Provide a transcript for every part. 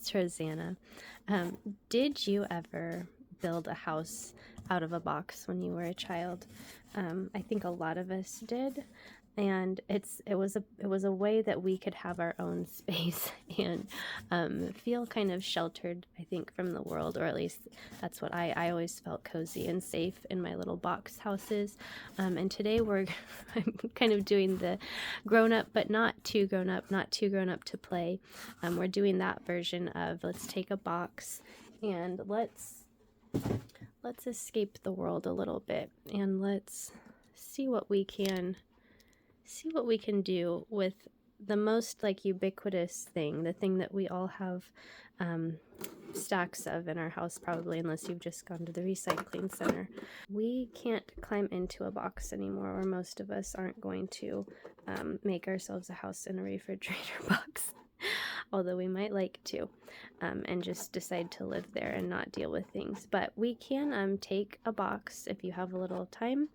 it's Rosanna. Did you ever build a house out of a box when you were a child? I think a lot of us did, and it was a way that we could have our own space and feel kind of sheltered, I think, from the world, or at least that's what I always felt cozy and safe in my little box houses. And today I'm kind of doing the grown up, but not too grown up, to play. We're doing that version of let's take a box and let's escape the world a little bit, and let's see what we can do with the most like ubiquitous thing, the thing that we all have stacks of in our house, probably, unless you've just gone to the recycling center. We can't climb into a box anymore, or most of us aren't going to make ourselves a house in a refrigerator box. Although we might like to, and just decide to live there and not deal with things. But we can take a box if you have a little time,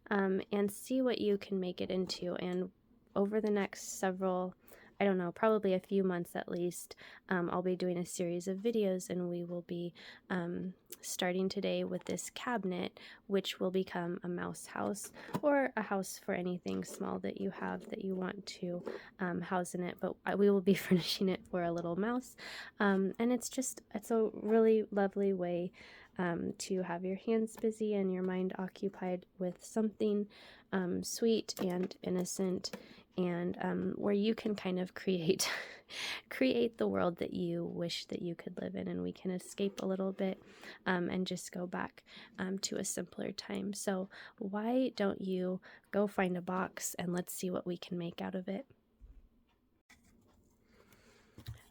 and see what you can make it into. And over the next several, I don't know, probably a few months at least, I'll be doing a series of videos, and we will be starting today with this cabinet, which will become a mouse house, or a house for anything small that you have that you want to house in it. But we will be furnishing it for a little mouse, and it's a really lovely way to have your hands busy and your mind occupied with something sweet and innocent, and where you can kind of create the world that you wish that you could live in, and we can escape a little bit and just go back to a simpler time. So why don't you go find a box and let's see what we can make out of it.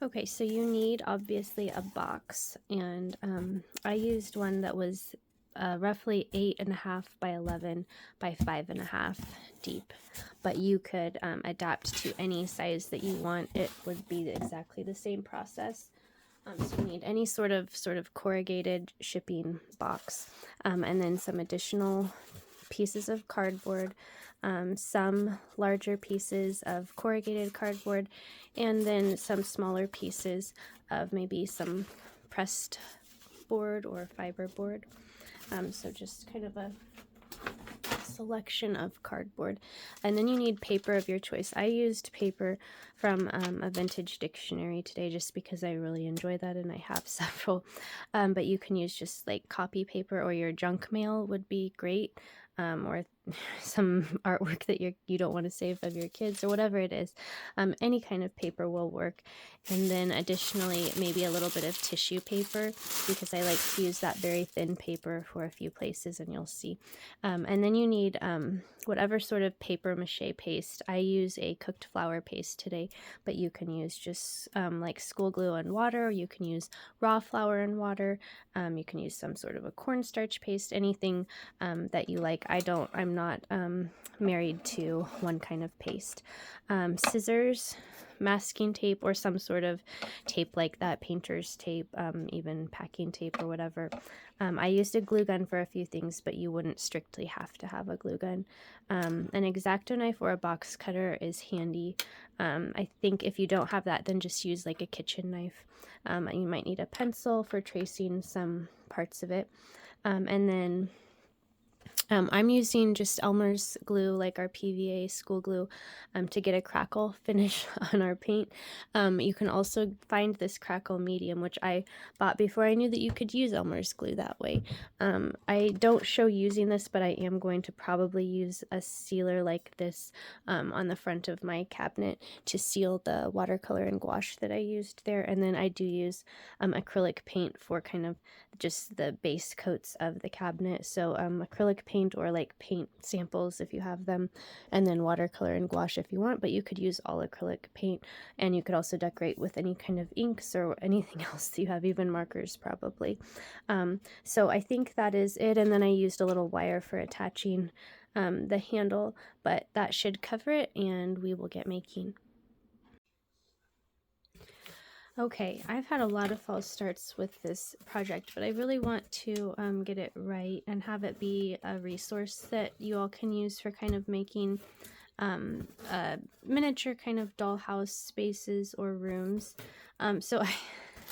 Okay, so you need obviously a box, and I used one that was roughly 8.5 by 11 by 5.5 deep, but you could adapt to any size that you want. It would be exactly the same process. So you need any sort of corrugated shipping box, and then some additional pieces of cardboard, some larger pieces of corrugated cardboard, and then some smaller pieces of maybe some pressed board or fiberboard. So just kind of a selection of cardboard. And then you need paper of your choice. I used paper from a vintage dictionary today just because I really enjoy that, and I have several. But you can use just like copy paper, or your junk mail would be great. Or some artwork that you don't want to save of your kids, or whatever it is. Any kind of paper will work. And then additionally, maybe a little bit of tissue paper, because I like to use that very thin paper for a few places, and you'll see. And then you need whatever sort of paper mache paste. I use a cooked flour paste today, but you can use just like school glue and water, or you can use raw flour and water. You can use some sort of a cornstarch paste, anything that you like. I'm not married to one kind of paste. Scissors, masking tape, or some sort of tape like that, painter's tape, even packing tape or whatever. I used a glue gun for a few things, but you wouldn't strictly have to have a glue gun. An X-Acto knife or a box cutter is handy. I think if you don't have that, then just use like a kitchen knife. You might need a pencil for tracing some parts of it. And then I'm using just Elmer's glue, like our PVA school glue, to get a crackle finish on our paint. You can also find this crackle medium, which I bought before I knew that you could use Elmer's glue that way. I don't show using this, but I am going to probably use a sealer like this on the front of my cabinet to seal the watercolor and gouache that I used there. And then I do use acrylic paint for kind of just the base coats of the cabinet. So acrylic paint, or like paint samples if you have them, and then watercolor and gouache if you want, but you could use all acrylic paint, and you could also decorate with any kind of inks or anything else that you have, even markers probably. So I think that is it, and then I used a little wire for attaching the handle, but that should cover it, and we will get making. Okay, I've had a lot of false starts with this project, but I really want to get it right and have it be a resource that you all can use for kind of making miniature kind of dollhouse spaces or rooms. So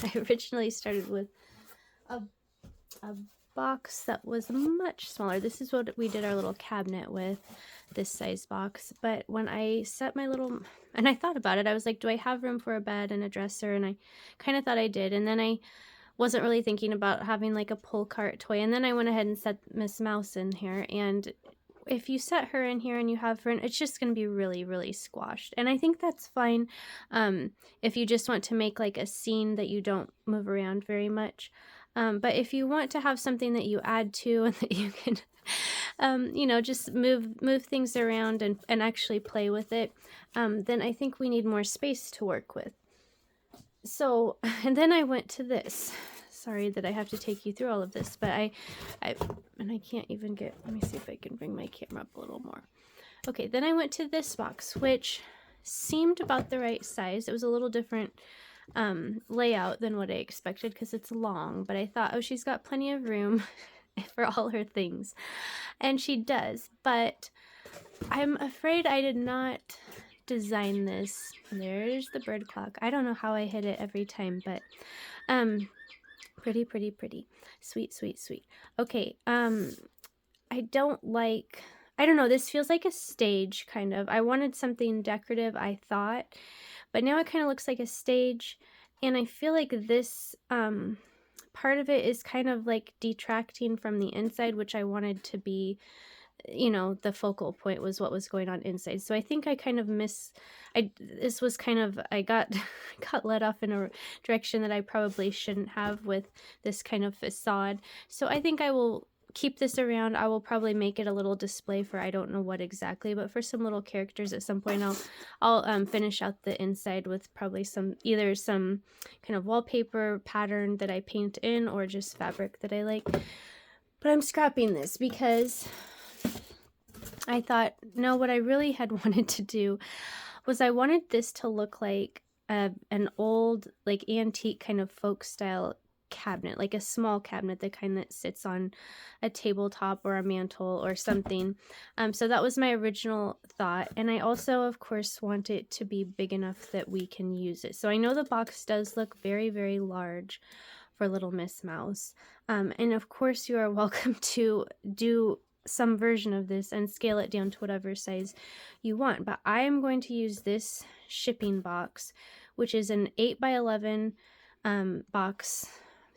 I originally started with a box that was much smaller. This is what we did our little cabinet with, this size box. But when I set my little, and I thought about it, I was like, do I have room for a bed and a dresser? And I kind of thought I did. And then I wasn't really thinking about having like a pull cart toy. And then I went ahead and set Miss Mouse in here. And if you set her in here and you have her in, it's just going to be really, really squashed. And I think that's fine if you just want to make like a scene that you don't move around very much. But if you want to have something that you add to and that you can, you know, just move things around and actually play with it, then I think we need more space to work with. So, and then I went to this. Sorry that I have to take you through all of this, but I can't even get, let me see if I can bring my camera up a little more. Okay, then I went to this box, which seemed about the right size. It was a little different layout than what I expected because it's long, but I thought, oh, she's got plenty of room for all her things, and she does. But I'm afraid I did not design this. There's the bird clock. I don't know how I hit it every time, but pretty, pretty, pretty. Sweet, sweet, sweet. Okay, I don't know, this feels like a stage, kind of. I wanted something decorative, I thought, but now it kind of looks like a stage, and I feel like this part of it is kind of like detracting from the inside, which I wanted to be, you know, the focal point was what was going on inside. So I think I kind of this was kind of, I got led off in a direction that I probably shouldn't have with this kind of facade. So I think I will keep this around. I will probably make it a little display for, I don't know what exactly, but for some little characters at some point. I'll finish out the inside with probably either some kind of wallpaper pattern that I paint in or just fabric that I like. But I'm scrapping this because I thought, no, what I really had wanted to do was I wanted this to look like an old, like antique kind of folk style cabinet, like a small cabinet, the kind that sits on a tabletop or a mantle or something. So that was my original thought. And I also, of course, want it to be big enough that we can use it. So I know the box does look very, very large for little Miss Mouse. And of course, you are welcome to do some version of this and scale it down to whatever size you want. But I am going to use this shipping box, which is an 8x11 box,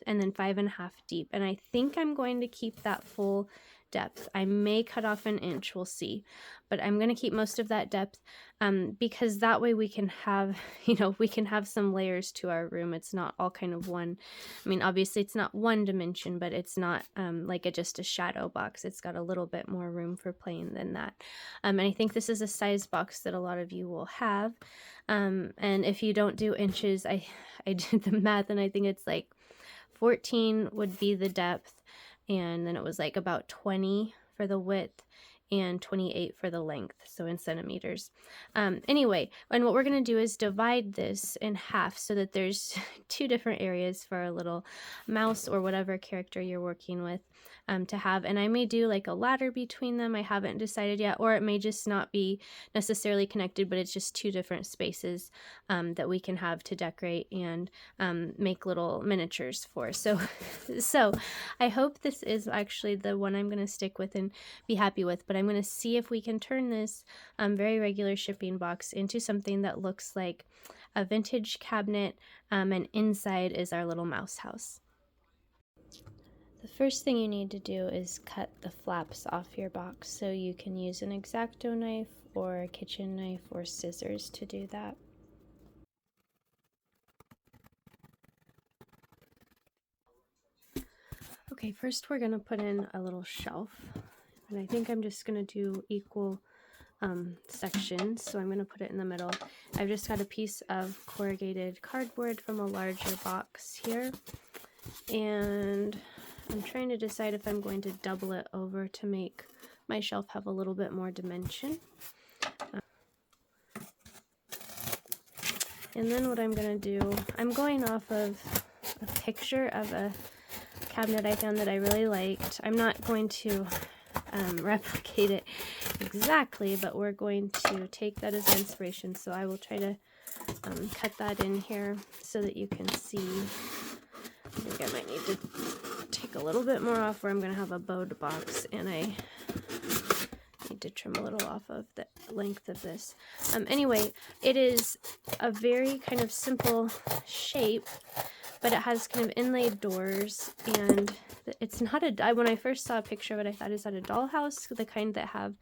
and then 5.5 deep. And I think I'm going to keep that full depth. I may cut off an inch, we'll see, but I'm going to keep most of that depth because that way we can have, you know, we can have some layers to our room. It's not all kind of one. I mean, obviously it's not one dimension, but it's not like just a shadow box. It's got a little bit more room for playing than that. And I think this is a size box that a lot of you will have. And if you don't do inches, I did the math and I think it's like 14 would be the depth, and then it was like about 20 for the width and 28 for the length, so in centimeters. Anyway, and what we're going to do is divide this in half so that there's two different areas for a little mouse or whatever character you're working with to have. And I may do like a ladder between them. I haven't decided yet, or it may just not be necessarily connected, but it's just two different spaces that we can have to decorate and make little miniatures for. So I hope this is actually the one I'm going to stick with and be happy with, but I'm going to see if we can turn this very regular shipping box into something that looks like a vintage cabinet, and inside is our little mouse house. The first thing you need to do is cut the flaps off your box, so you can use an X-Acto knife or a kitchen knife or scissors to do that. Okay, first we're going to put in a little shelf, and I think I'm just going to do equal sections, so I'm going to put it in the middle. I've just got a piece of corrugated cardboard from a larger box here, and I'm trying to decide if I'm going to double it over to make my shelf have a little bit more dimension. And then what I'm going to do, I'm going off of a picture of a cabinet I found that I really liked. I'm not going to replicate it exactly, but we're going to take that as inspiration. So I will try to cut that in here so that you can see think I might need to take a little bit more off where I'm going to have a bowed box, and I need to trim a little off of the length of this. Anyway, it is a very kind of simple shape, but it has kind of inlaid doors, and it's not a, when I first saw a picture of it, I thought, is that a dollhouse? The kind that have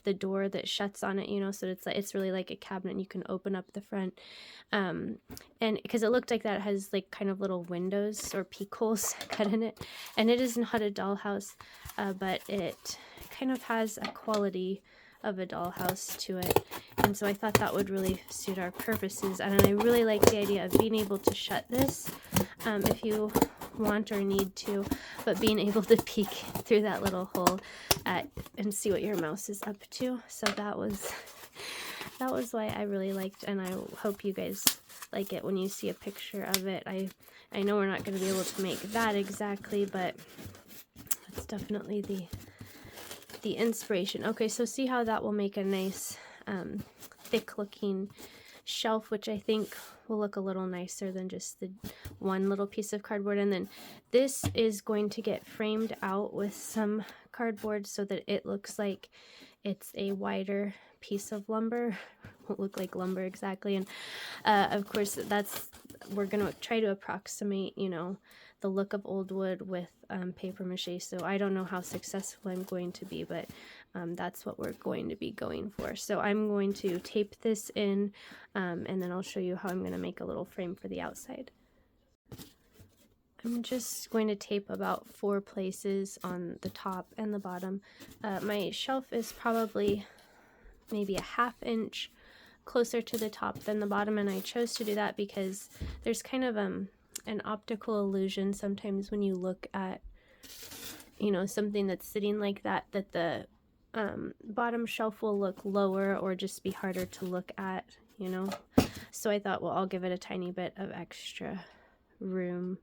the door that shuts on it, you know, so it's like, it's really like a cabinet and you can open up the front. And because it looked like that, it has like kind of little windows or peek holes cut in it. And it is not a dollhouse, but it kind of has a quality of a dollhouse to it, and so I thought that would really suit our purposes. And I really like the idea of being able to shut this if you want or need to, but being able to peek through that little hole and see what your mouse is up to. So that was why I really liked, and I hope you guys like it when you see a picture of it. I know we're not going to be able to make that exactly, but that's definitely the inspiration. Okay, so see how that will make a nice thick looking shelf, which I think will look a little nicer than just the one little piece of cardboard. And then this is going to get framed out with some cardboard so that it looks like it's a wider piece of lumber. Won't look like lumber exactly. And of course, we're going to try to approximate, you know, the look of old wood with paper mache. So I don't know how successful I'm going to be, but that's what we're going to be going for. So I'm going to tape this in, and then I'll show you how I'm going to make a little frame for the outside. I'm just going to tape about 4 places on the top and the bottom. My shelf is probably maybe a 1/2 inch closer to the top than the bottom, and I chose to do that because there's kind of an optical illusion sometimes when you look at, you know, something that's sitting like that, that the bottom shelf will look lower or just be harder to look at, you know. So I thought, well, I'll give it a tiny bit of extra room,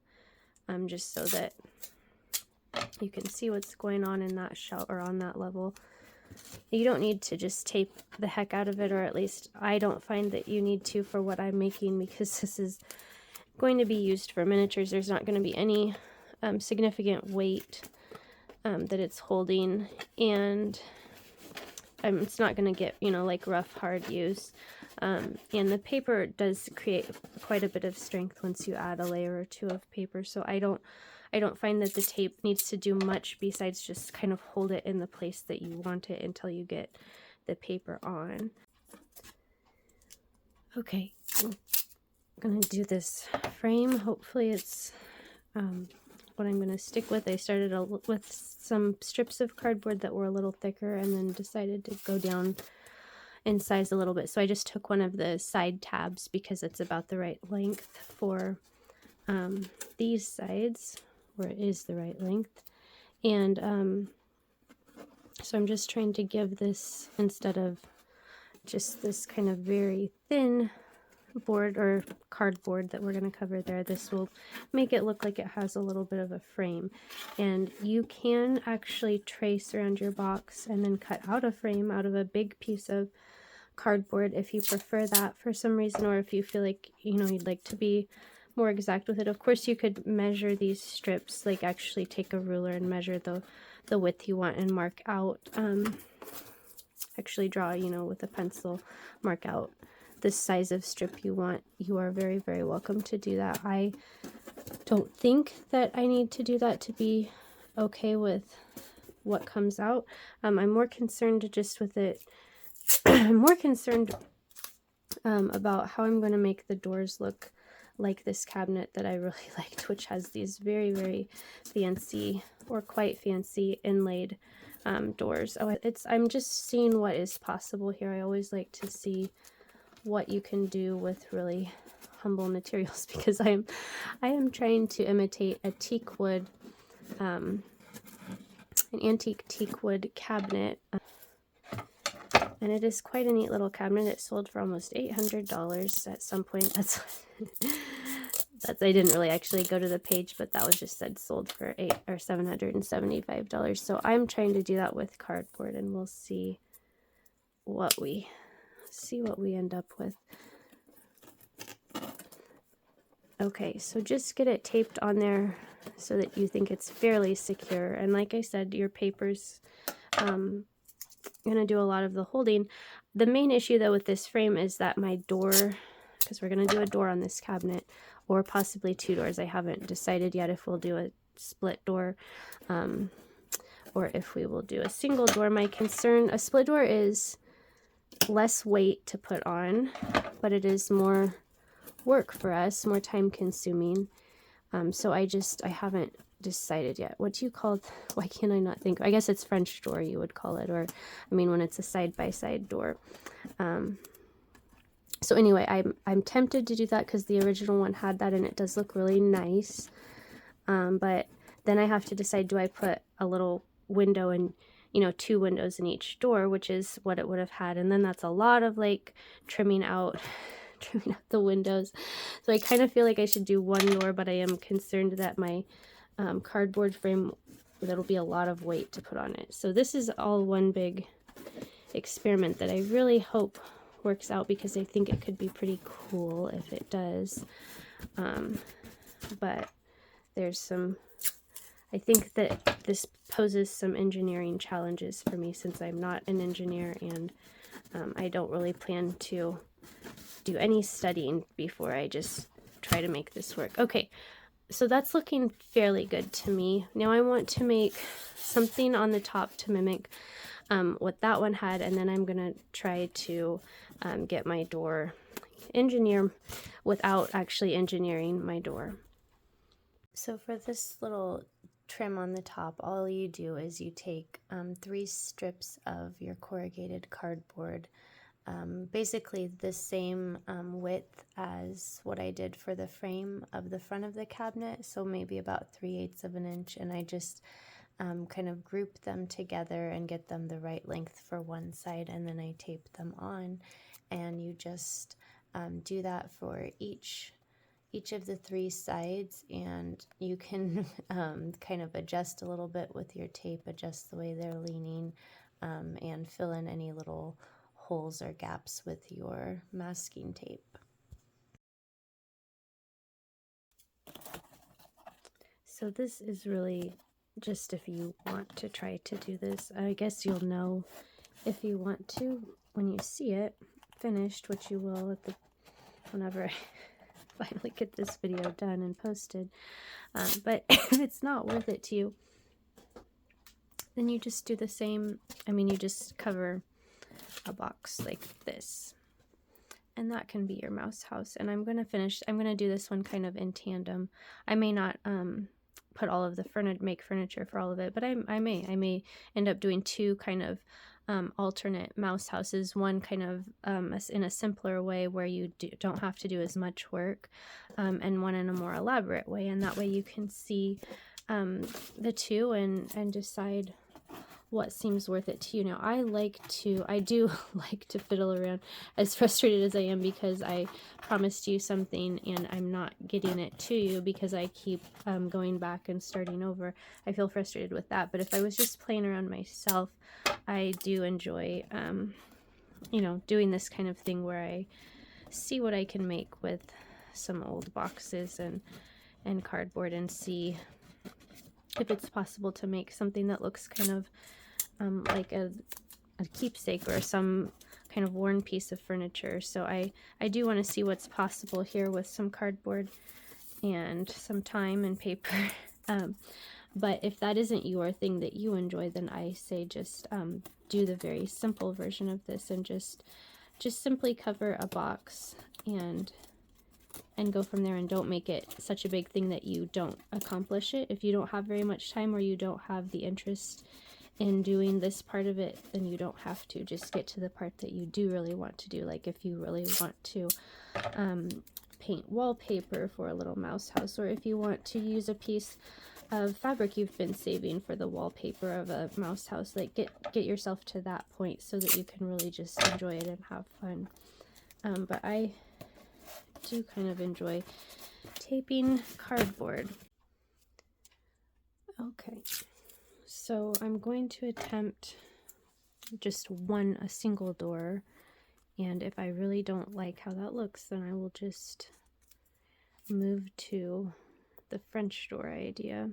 just so that you can see what's going on in that shelf or on that level. You don't need to just tape the heck out of it, or at least I don't find that you need to for what I'm making, because this is going to be used for miniatures. There's not going to be any significant weight that it's holding, and it's not going to get, you know, like rough hard use. And the paper does create quite a bit of strength once you add a layer or 2 of paper, so I don't find that the tape needs to do much besides just kind of hold it in the place that you want it until you get the paper on. Okay, I'm gonna do this frame. Hopefully it's what I'm gonna stick with. I started with some strips of cardboard that were a little thicker, and then decided to go down in size a little bit. So I just took one of the side tabs because it's about the right length for these sides, where it is the right length. And so I'm just trying to give this, instead of just this kind of very thin board or cardboard that we're going to cover there, this will make it look like it has a little bit of a frame. And you can actually trace around your box and then cut out a frame out of a big piece of cardboard if you prefer that for some reason, or if you feel like, you know, you'd like to be more exact with it. Of course, you could measure these strips, like actually take a ruler and measure the width you want and mark out, actually draw, you know, with a pencil, mark out the size of strip you want. You are very, very welcome to do that. I don't think that I need to do that to be okay with what comes out. I'm more concerned just with it. I'm more concerned about how I'm going to make the doors look like this cabinet that I really liked, which has these very, very fancy, or quite fancy, inlaid doors. Oh, I'm just seeing what is possible here. I always like to see what you can do with really humble materials, because I am trying to imitate a teak wood, an antique teak wood cabinet. And it is quite a neat little cabinet. It sold for almost $800 at some point. That's I didn't really actually go to the page, but that was just said sold for $775. So I'm trying to do that with cardboard, and we'll see what we end up with. Okay, so just get it taped on there so that you think it's fairly secure. And like I said, your paper's going to do a lot of the holding. The main issue though with this frame is that my door, because we're going to do a door on this cabinet, or possibly 2 doors. I haven't decided yet if we'll do a split door or if we will do a single door. My concern, a split door is less weight to put on, but it is more work for us, more time consuming. So I haven't decided yet. What do you call why can't I not think? I guess it's French door you would call it, or I mean when it's a side-by-side door. So anyway, I'm tempted to do that because the original one had that and it does look really nice. But then I have to decide, do I put a little window and 2 windows in each door, which is what it would have had, and then that's a lot of like trimming out the windows. So I kind of feel like I should do 1 door, but I am concerned that my cardboard frame, that'll be a lot of weight to put on it. So this is all one big experiment that I really hope works out, because I think it could be pretty cool if it does. But there's some, I think that this poses some engineering challenges for me since I'm not an engineer, and I don't really plan to do any studying before I just try to make this work. Okay, so that's looking fairly good to me. Now I want to make something on the top to mimic what that one had, and then I'm gonna try to get my door engineer without actually engineering my door. So for this little trim on the top, all you do is you take 3 strips of your corrugated cardboard, basically the same width as what I did for the frame of the front of the cabinet, so maybe about 3/8 of an inch, and I just kind of group them together and get them the right length for one side, and then I tape them on, and you just do that for each of the 3 sides, and you can kind of adjust a little bit with your tape, adjust the way they're leaning, and fill in any little holes or gaps with your masking tape. So this is really just if you want to try to do this. I guess you'll know if you want to when you see it finished, which you will at the whenever I finally get this video done and posted. But if it's not worth it to you, then you just do the same. I mean, you just cover a box like this, and that can be your mouse house. And I'm gonna do this one kind of in tandem. I may not put all of the make furniture for all of it, but I may end up doing 2 kind of alternate mouse houses, one kind of in a simpler way where you don't have to do as much work, and one in a more elaborate way, and that way you can see the 2 and decide what seems worth it to you. Now I do like to fiddle around, as frustrated as I am because I promised you something and I'm not getting it to you because I keep going back and starting over. I feel frustrated with that, but if I was just playing around myself, I do enjoy doing this kind of thing where I see what I can make with some old boxes and cardboard, and see if it's possible to make something that looks kind of like a keepsake or some kind of worn piece of furniture. So I do want to see what's possible here with some cardboard and some time and paper. But if that isn't your thing that you enjoy, then I say just do the very simple version of this and just simply cover a box and go from there, and don't make it such a big thing that you don't accomplish it. If you don't have very much time or you don't have the interest in doing this part of it, then you don't have to. Just get to the part that you do really want to do. Like if you really want to paint wallpaper for a little mouse house, or if you want to use a piece of fabric you've been saving for the wallpaper of a mouse house, like get yourself to that point so that you can really just enjoy it and have fun. But I do kind of enjoy taping cardboard. Okay, so I'm going to attempt just a single door, and if I really don't like how that looks, then I will just move to the French door idea.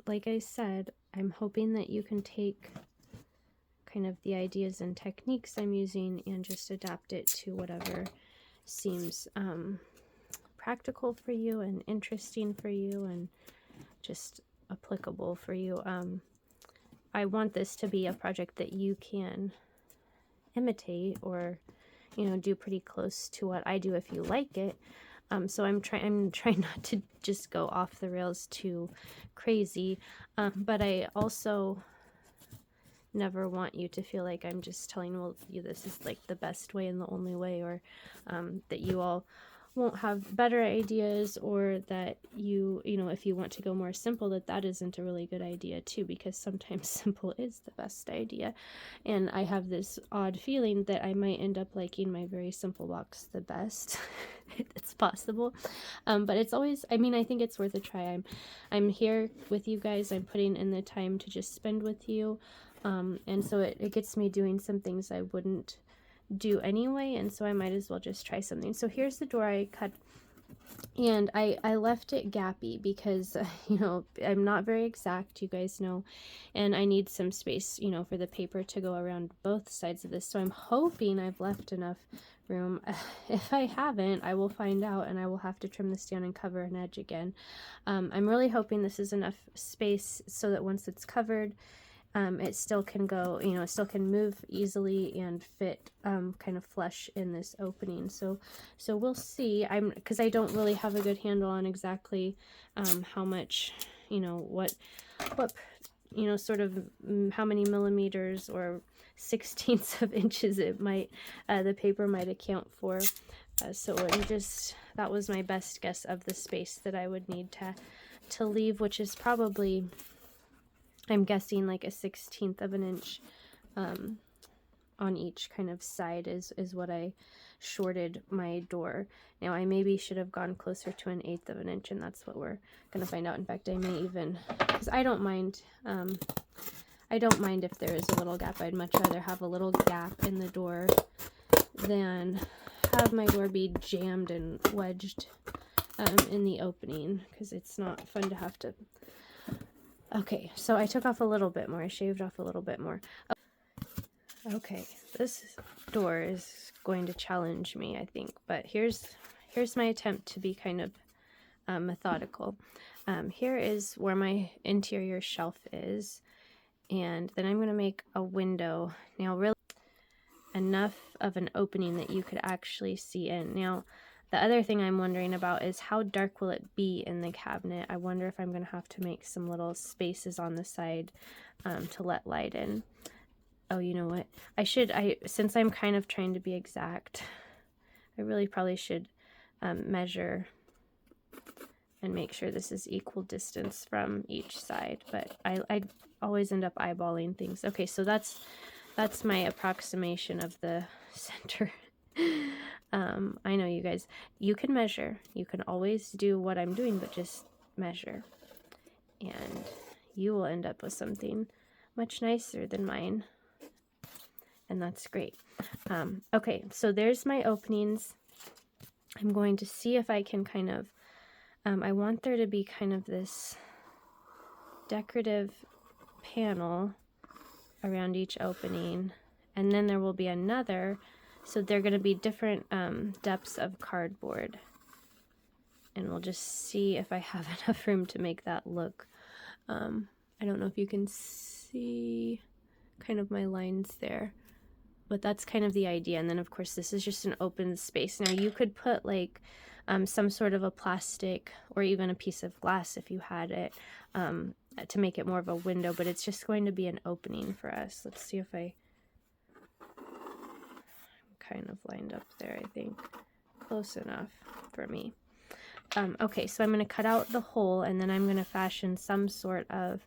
Like I said, I'm hoping that you can take kind of the ideas and techniques I'm using and just adapt it to whatever seems practical for you and interesting for you and just applicable for you. I want this to be a project that you can imitate or, you know, do pretty close to what I do if you like it. So I'm trying not to just go off the rails too crazy, but I also never want you to feel like I'm just telling you this is like the best way and the only way, or that you all won't have better ideas, or that you know, if you want to go more simple, that isn't a really good idea too, because sometimes simple is the best idea. And I have this odd feeling that I might end up liking my very simple box the best. It's possible, but it's always, I mean, I think it's worth a try. I'm here with you guys. I'm putting in the time to just spend with you, and so it gets me doing some things I wouldn't do anyway, and so I might as well just try something. So here's the door I cut, and I left it gappy because you know, I'm not very exact, you guys know, and I need some space, you know, for the paper to go around both sides of this. So I'm hoping I've left enough room. If I haven't, I will find out, and I will have to trim this down and cover an edge again. I'm really hoping this is enough space so that once it's covered, it still can go, you know, it still can move easily and fit kind of flush in this opening. So we'll see. Because I don't really have a good handle on exactly how much, you know, what you know, sort of how many millimeters or 16ths of inches it might, the paper might account for. So that was my best guess of the space that I would need to leave, which is probably, I'm guessing, like a 16th of an inch on each kind of side is what I shorted my door. Now I maybe should have gone closer to an 1/8 of an inch, and that's what we're gonna find out. In fact, I may even, because I don't mind if there is a little gap. I'd much rather have a little gap in the door than have my door be jammed and wedged in the opening, because it's not fun to have to. Okay, so I took off a little bit more. I shaved off a little bit more. Okay, this door is going to challenge me, I think, but here's my attempt to be kind of methodical. Here is where my interior shelf is, and then I'm going to make a window. Now, really enough of an opening that you could actually see in. Now, the other thing I'm wondering about is how dark will it be in the cabinet. I wonder if I'm going to have to make some little spaces on the side to let light in. Oh, you know what? Since I'm kind of trying to be exact, I really probably should measure and make sure this is equal distance from each side. But I always end up eyeballing things. Okay, so that's my approximation of the center. I know, you guys, you can measure. You can always do what I'm doing, but just measure. And you will end up with something much nicer than mine. And that's great. Okay, so there's my openings. I'm going to see if I can kind of, I want there to be kind of this decorative panel around each opening. And then there will be another. So they're going to be different depths of cardboard. And we'll just see if I have enough room to make that look. I don't know if you can see kind of my lines there, but that's kind of the idea. And then of course this is just an open space. Now you could put like some sort of a plastic or even a piece of glass if you had it to make it more of a window, but it's just going to be an opening for us. Let's see if I'm kind of lined up there. I think close enough for me. Okay, so I'm going to cut out the hole, and then I'm going to fashion some sort of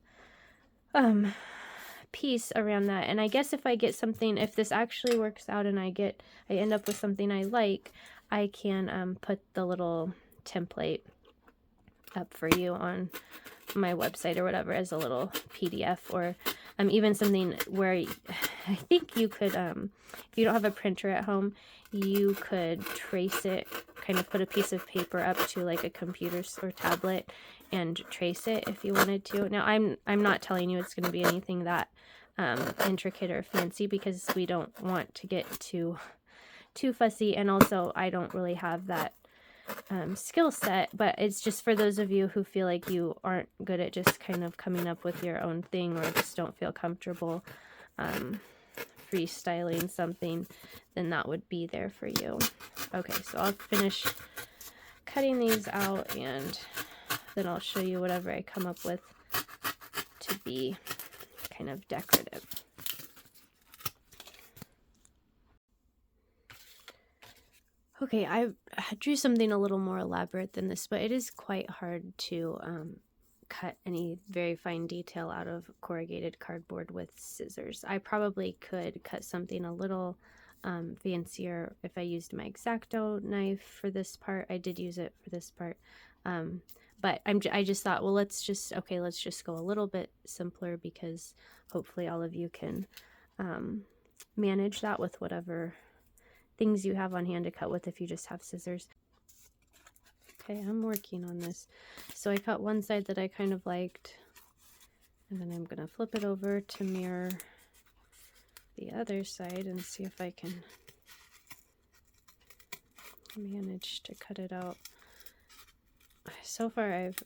piece around that. And I guess if I get something, if this actually works out and I end up with something I like, I can put the little template up for you on my website or whatever as a little PDF, or Even something where I think you could, if you don't have a printer at home, you could trace it, kind of put a piece of paper up to like a computer or tablet and trace it if you wanted to. Now, I'm not telling you it's going to be anything that intricate or fancy, because we don't want to get too fussy, and also I don't really have that skill set, but it's just for those of you who feel like you aren't good at just kind of coming up with your own thing, or just don't feel comfortable freestyling something, then that would be there for you. Okay, so I'll finish cutting these out, and then I'll show you whatever I come up with to be kind of decorative. Okay, I drew something a little more elaborate than this, but it is quite hard to cut any very fine detail out of corrugated cardboard with scissors. I probably could cut something a little fancier if I used my X-Acto knife for this part. I did use it for this part, but I just thought, well, let's just go a little bit simpler, because hopefully all of you can manage that with whatever things you have on hand to cut with if you just have scissors. Okay, I'm working on this. So I cut one side that I kind of liked, and then I'm going to flip it over to mirror the other side and see if I can manage to cut it out. So far, I've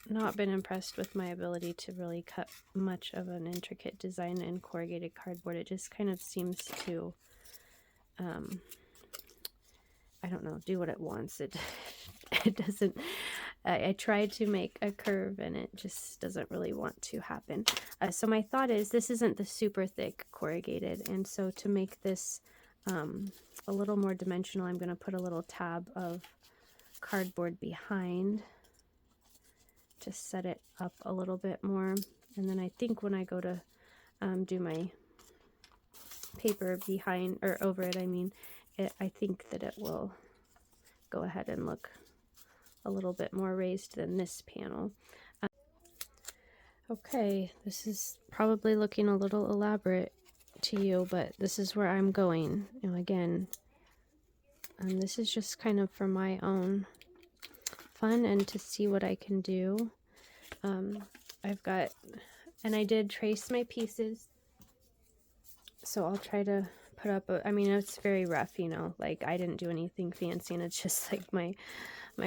not been impressed with my ability to really cut much of an intricate design in corrugated cardboard. It just kind of seems to I don't know, do what it wants. It doesn't. I tried to make a curve, and it just doesn't really want to happen. So my thought is, this isn't the super thick corrugated, and so to make this a little more dimensional, I'm going to put a little tab of cardboard behind to set it up a little bit more. And then I think when I go to do my paper behind, or over it, I mean, I think that it will go ahead and look a little bit more raised than this panel. Okay, this is probably looking a little elaborate to you, but this is where I'm going. And again, this is just kind of for my own fun and to see what I can do. I've got, and I did trace my pieces, so I'll try to put up I mean, it's very rough, you know, like I didn't do anything fancy, and it's just like my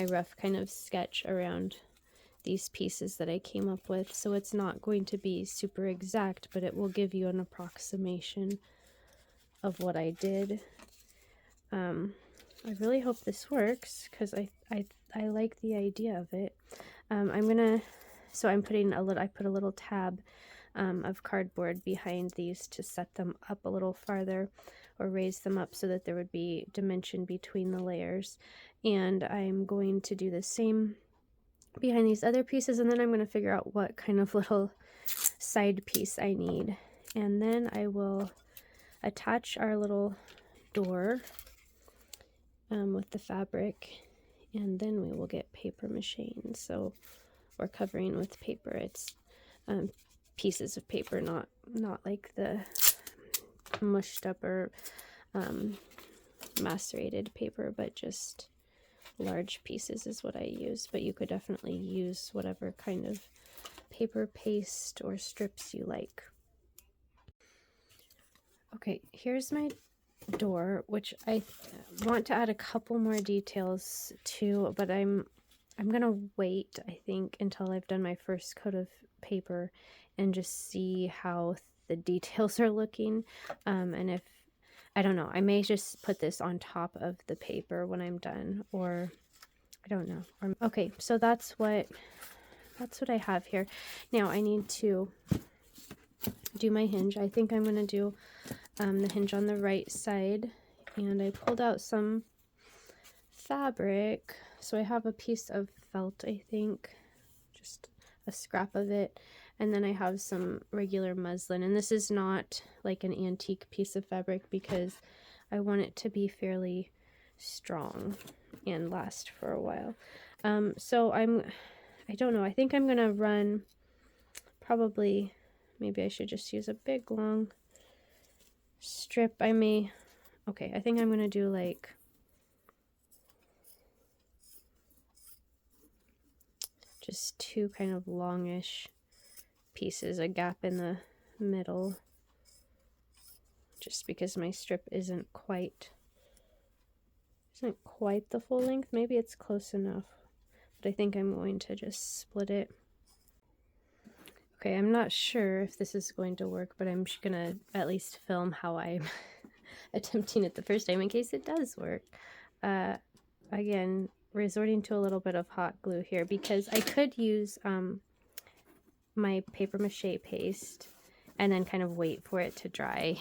rough kind of sketch around these pieces that I came up with. So it's not going to be super exact, but it will give you an approximation of what I did. I really hope this works, because I like the idea of it. So I'm putting I put a little tab of cardboard behind these to set them up a little farther, or raise them up so that there would be dimension between the layers. And I'm going to do the same behind these other pieces, and then I'm going to figure out what kind of little side piece I need. And then I will attach our little door with the fabric, and then we will get paper machine. So we're covering with paper. It's pieces of paper, not like the mushed up or macerated paper, but just large pieces is what I use. But you could definitely use whatever kind of paper paste or strips you like. Okay, here's my door, which I want to add a couple more details to, but I'm gonna wait, I think, until I've done my first coat of paper and just see how the details are looking. And if, I don't know, I may just put this on top of the paper when I'm done, or I don't know. Okay, so that's what I have here. Now I need to do my hinge. I think I'm gonna do the hinge on the right side, and I pulled out some fabric. So I have a piece of felt, I think, just a scrap of it, and then I have some regular muslin, and this is not like an antique piece of fabric because I want it to be fairly strong and last for a while. So I don't know, I think I'm gonna run probably maybe I should just use a big long strip. Okay, I think I'm gonna do like just two kind of longish pieces, a gap in the middle, just because my strip isn't quite the full length. Maybe it's close enough, but I think I'm going to just split it. Okay, I'm not sure if this is going to work, but I'm just gonna at least film how I'm attempting it the first time in case it does work. Again, resorting to a little bit of hot glue here because I could use my paper mache paste and then kind of wait for it to dry.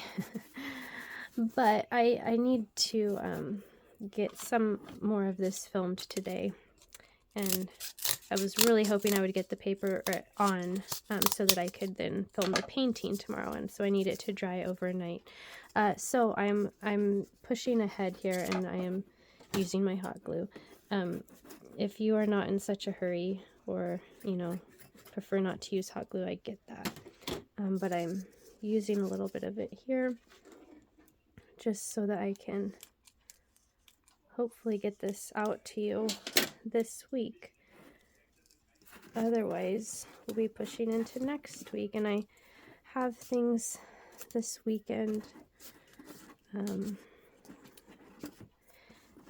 But I need to get some more of this filmed today, and I was really hoping I would get the paper on so that I could then film the painting tomorrow, and so I need it to dry overnight. So I'm pushing ahead here, and I am using my hot glue. If you are not in such a hurry, or prefer not to use hot glue, I get that. But I'm using a little bit of it here just so that I can hopefully get this out to you this week. Otherwise, we'll be pushing into next week, and I have things this weekend that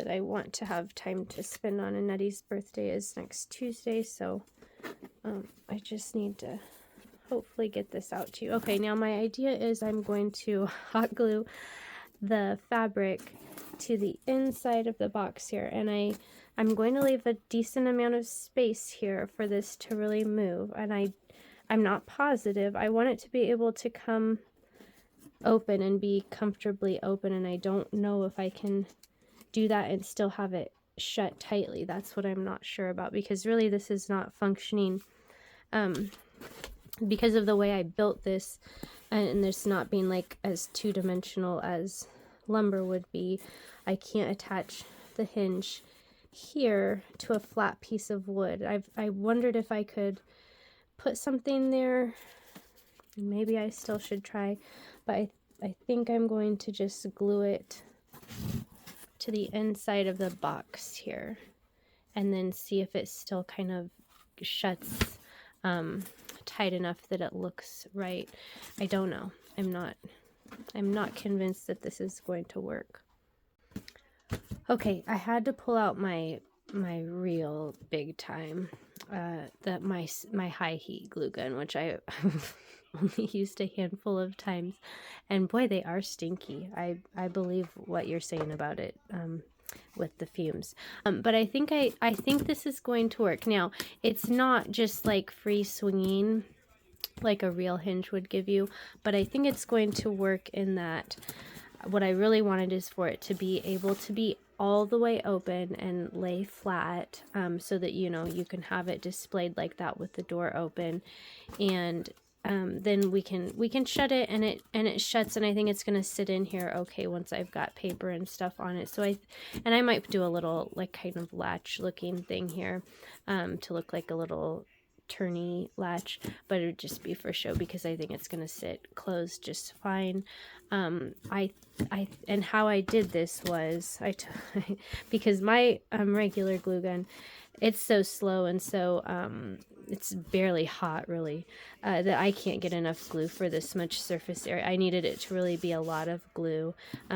I want to have time to spend on, and Nettie's birthday is next Tuesday, so I just need to hopefully get this out to you. Okay, now my idea is I'm going to hot glue the fabric to the inside of the box here, and I'm going to leave a decent amount of space here for this to really move, and I'm not positive. I want it to be able to come open and be comfortably open, and I don't know if I can do that and still have it shut tightly. That's what I'm not sure about, because really this is not functioning because of the way I built this, and this not being like as two-dimensional as lumber would be. I can't attach the hinge here to a flat piece of wood. I wondered if I could put something there. Maybe I still should try, but I think I'm going to just glue it to the inside of the box here, and then see if it still kind of shuts tight enough that it looks right. I don't know. I'm not convinced that this is going to work. Okay, I had to pull out my real big time, my high heat glue gun, which I only used a handful of times, and boy, they are stinky. I believe what you're saying about it with the fumes, but I think this is going to work. Now, it's not just like free swinging like a real hinge would give you, but I think it's going to work in that what I really wanted is for it to be able to be all the way open and lay flat, so that you can have it displayed like that with the door open, and then we can shut it, and it shuts, and I think it's gonna sit in here okay once I've got paper and stuff on it. So I might do a little like kind of latch looking thing here, to look like a little turny latch, but it would just be for show because I think it's gonna sit closed just fine. And how I did this was because my regular glue gun, it's so slow and so it's barely hot really, that I can't get enough glue for this much surface area. I needed it to really be a lot of glue.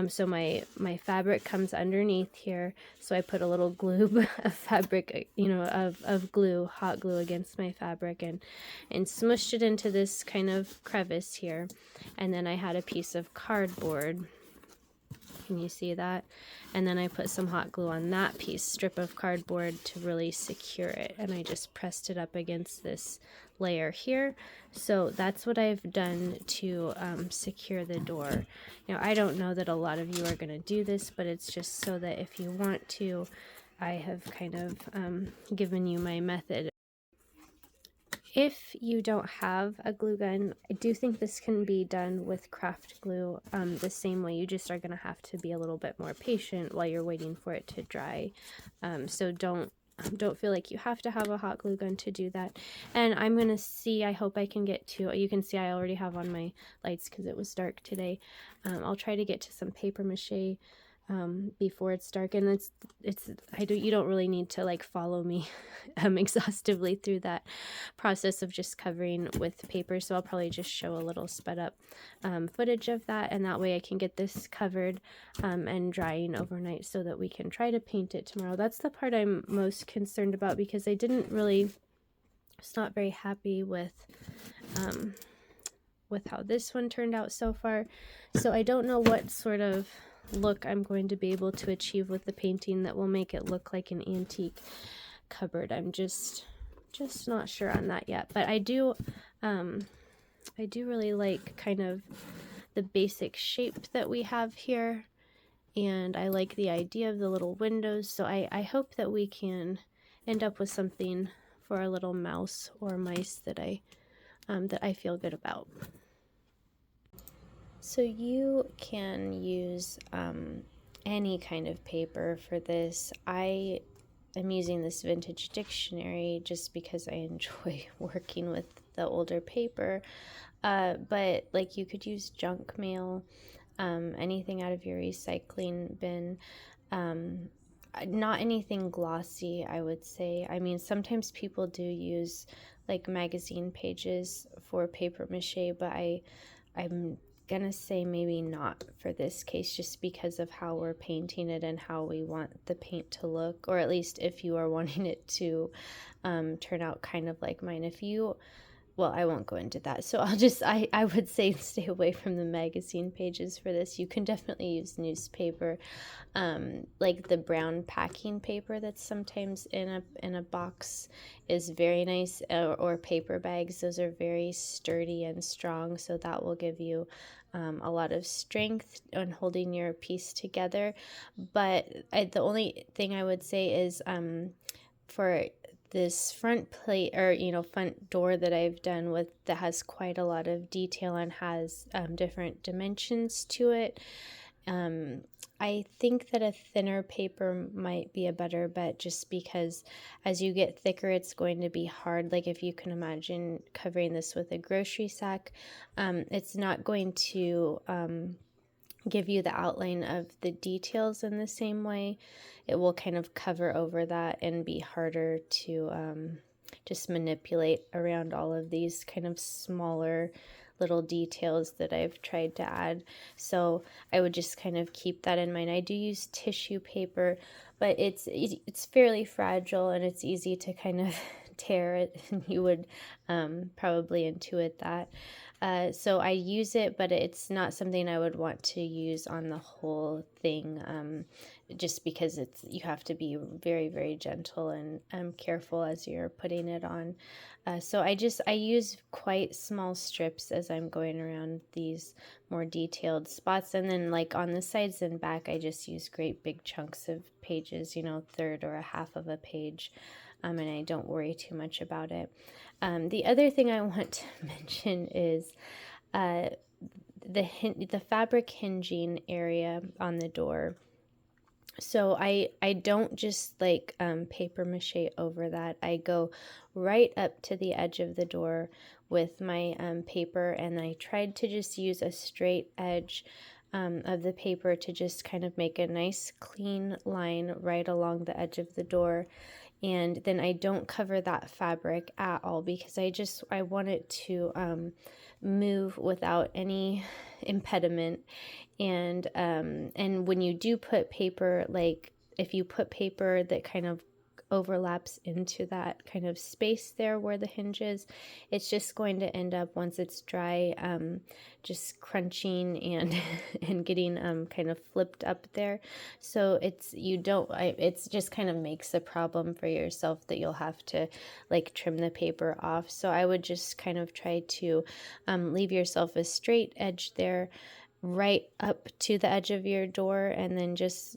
So my fabric comes underneath here, so I put a little glue of fabric, of glue, hot glue against my fabric, and smushed it into this kind of crevice here. And then I had a piece of cardboard. Can you see that? And then I put some hot glue on that strip of cardboard to really secure it, and I just pressed it up against this layer here. So that's what I've done to secure the door. Now, I don't know that a lot of you are going to do this, but it's just so that if you want to, I have kind of given you my method. If you don't have a glue gun, I do think this can be done with craft glue the same way. You just are going to have to be a little bit more patient while you're waiting for it to dry. So don't Don't feel like you have to have a hot glue gun to do that. And I'm going to see, I hope I can get to, you can see I already have on my lights because it was dark today. I'll try to get to some paper mache before it's dark, and you don't really need to like follow me exhaustively through that process of just covering with paper, so I'll probably just show a little sped up footage of that, and that way I can get this covered and drying overnight so that we can try to paint it tomorrow. That's the part I'm most concerned about, because I was not very happy with how this one turned out so far, so I don't know what sort of look I'm going to be able to achieve with the painting that will make it look like an antique cupboard. I'm just not sure on that yet, but I do really like kind of the basic shape that we have here, and I like the idea of the little windows, so I hope that we can end up with something for a little mouse or mice that I feel good about. So you can use any kind of paper for this. I am using this vintage dictionary just because I enjoy working with the older paper, but like you could use junk mail, anything out of your recycling bin, not anything glossy, I would say. I mean, sometimes people do use like magazine pages for paper mache, but I'm gonna say maybe not for this case, just because of how we're painting it and how we want the paint to look, or at least if you are wanting it to turn out kind of like mine. Well, I won't go into that, so I would say stay away from the magazine pages for this. You can definitely use newspaper, like the brown packing paper that's sometimes in a box is very nice, or paper bags. Those are very sturdy and strong, so that will give you a lot of strength on holding your piece together. But the only thing I would say is for this front plate, or front door that I've done with, that has quite a lot of detail and has different dimensions to it, I think that a thinner paper might be a better bet, just because as you get thicker it's going to be hard. Like if you can imagine covering this with a grocery sack, it's not going to give you the outline of the details in the same way. It will kind of cover over that and be harder to just manipulate around all of these kind of smaller little details that I've tried to add. So I would just kind of keep that in mind. I do use tissue paper, but it's fairly fragile and it's easy to kind of tear it, and you would probably intuit that. So I use it, but it's not something I would want to use on the whole thing, just because you have to be very, very gentle and careful as you're putting it on. So I use quite small strips as I'm going around these more detailed spots, and then like on the sides and back I just use great big chunks of pages, third or a half of a page, and I don't worry too much about it. The other thing I want to mention is the fabric hinging area on the door. So I don't just like paper mache over that. I go right up to the edge of the door with my paper, and I tried to just use a straight edge of the paper to just kind of make a nice clean line right along the edge of the door. And then I don't cover that fabric at all, because I want it to move without any impediment. And when you do put paper, like if you put paper that kind of overlaps into that kind of space there where the hinge is, it's just going to end up, once it's dry, just crunching and and getting kind of flipped up there. So it's just kind of makes a problem for yourself that you'll have to like trim the paper off. So I would just kind of try to leave yourself a straight edge there right up to the edge of your door, and then just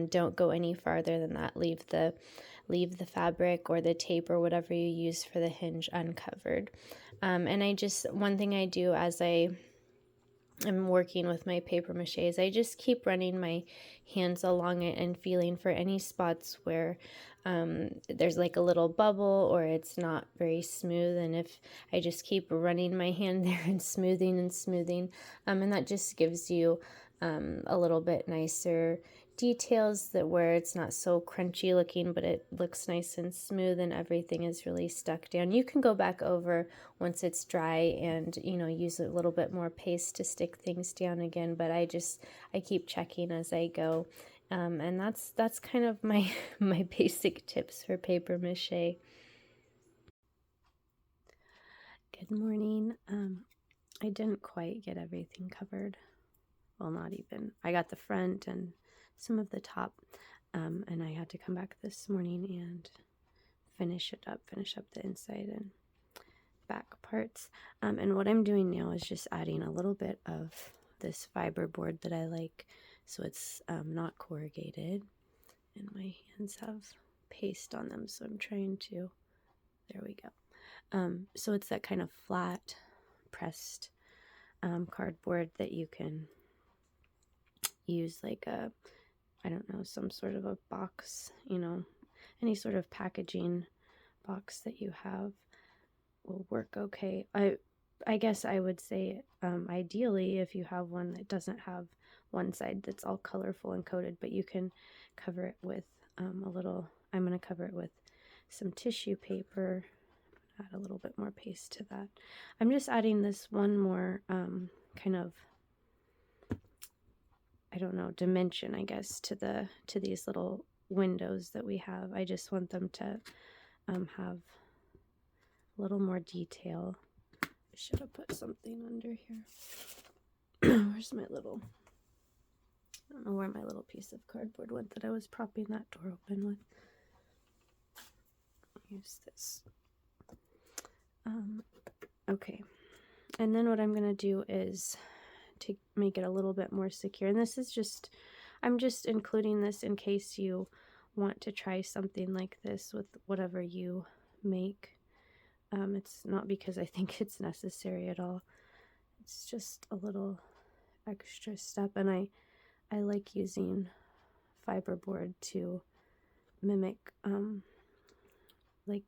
don't go any farther than that. Leave the fabric or the tape or whatever you use for the hinge uncovered. And one thing I do as I'm working with my paper mache is I just keep running my hands along it and feeling for any spots where there's like a little bubble or it's not very smooth. And if I just keep running my hand there and smoothing, and that just gives you a little bit nicer details, that where it's not so crunchy looking, but it looks nice and smooth and everything is really stuck down. You can go back over once it's dry and, you know, use a little bit more paste to stick things down again, but I keep checking as I go. And that's kind of my my basic tips for paper mache. Good morning. I didn't quite get everything covered. Well, not even. I got the front and some of the top, and I had to come back this morning and finish up the inside and back parts. And what I'm doing now is just adding a little bit of this fiberboard that I like, so it's not corrugated, and my hands have paste on them, so I'm trying to, there we go. So it's that kind of flat pressed cardboard that you can use like a, I don't know, some sort of a box, you know, any sort of packaging box that you have will work okay. I guess I would say ideally if you have one that doesn't have one side that's all colorful and coated, but you can cover it with a little, I'm going to cover it with some tissue paper, add a little bit more paste to that. I'm just adding this one more kind of, I don't know, dimension, I guess, to these little windows that we have. I just want them to have a little more detail. I should have put something under here. Where's my little, I don't know where my little piece of cardboard went that I was propping that door open with. Use this. Okay, and then what I'm going to do is to make it a little bit more secure, and this is just, I'm just including this in case you want to try something like this with whatever you make. It's not because I think it's necessary at all. It's just a little extra step, and I like using fiberboard to mimic like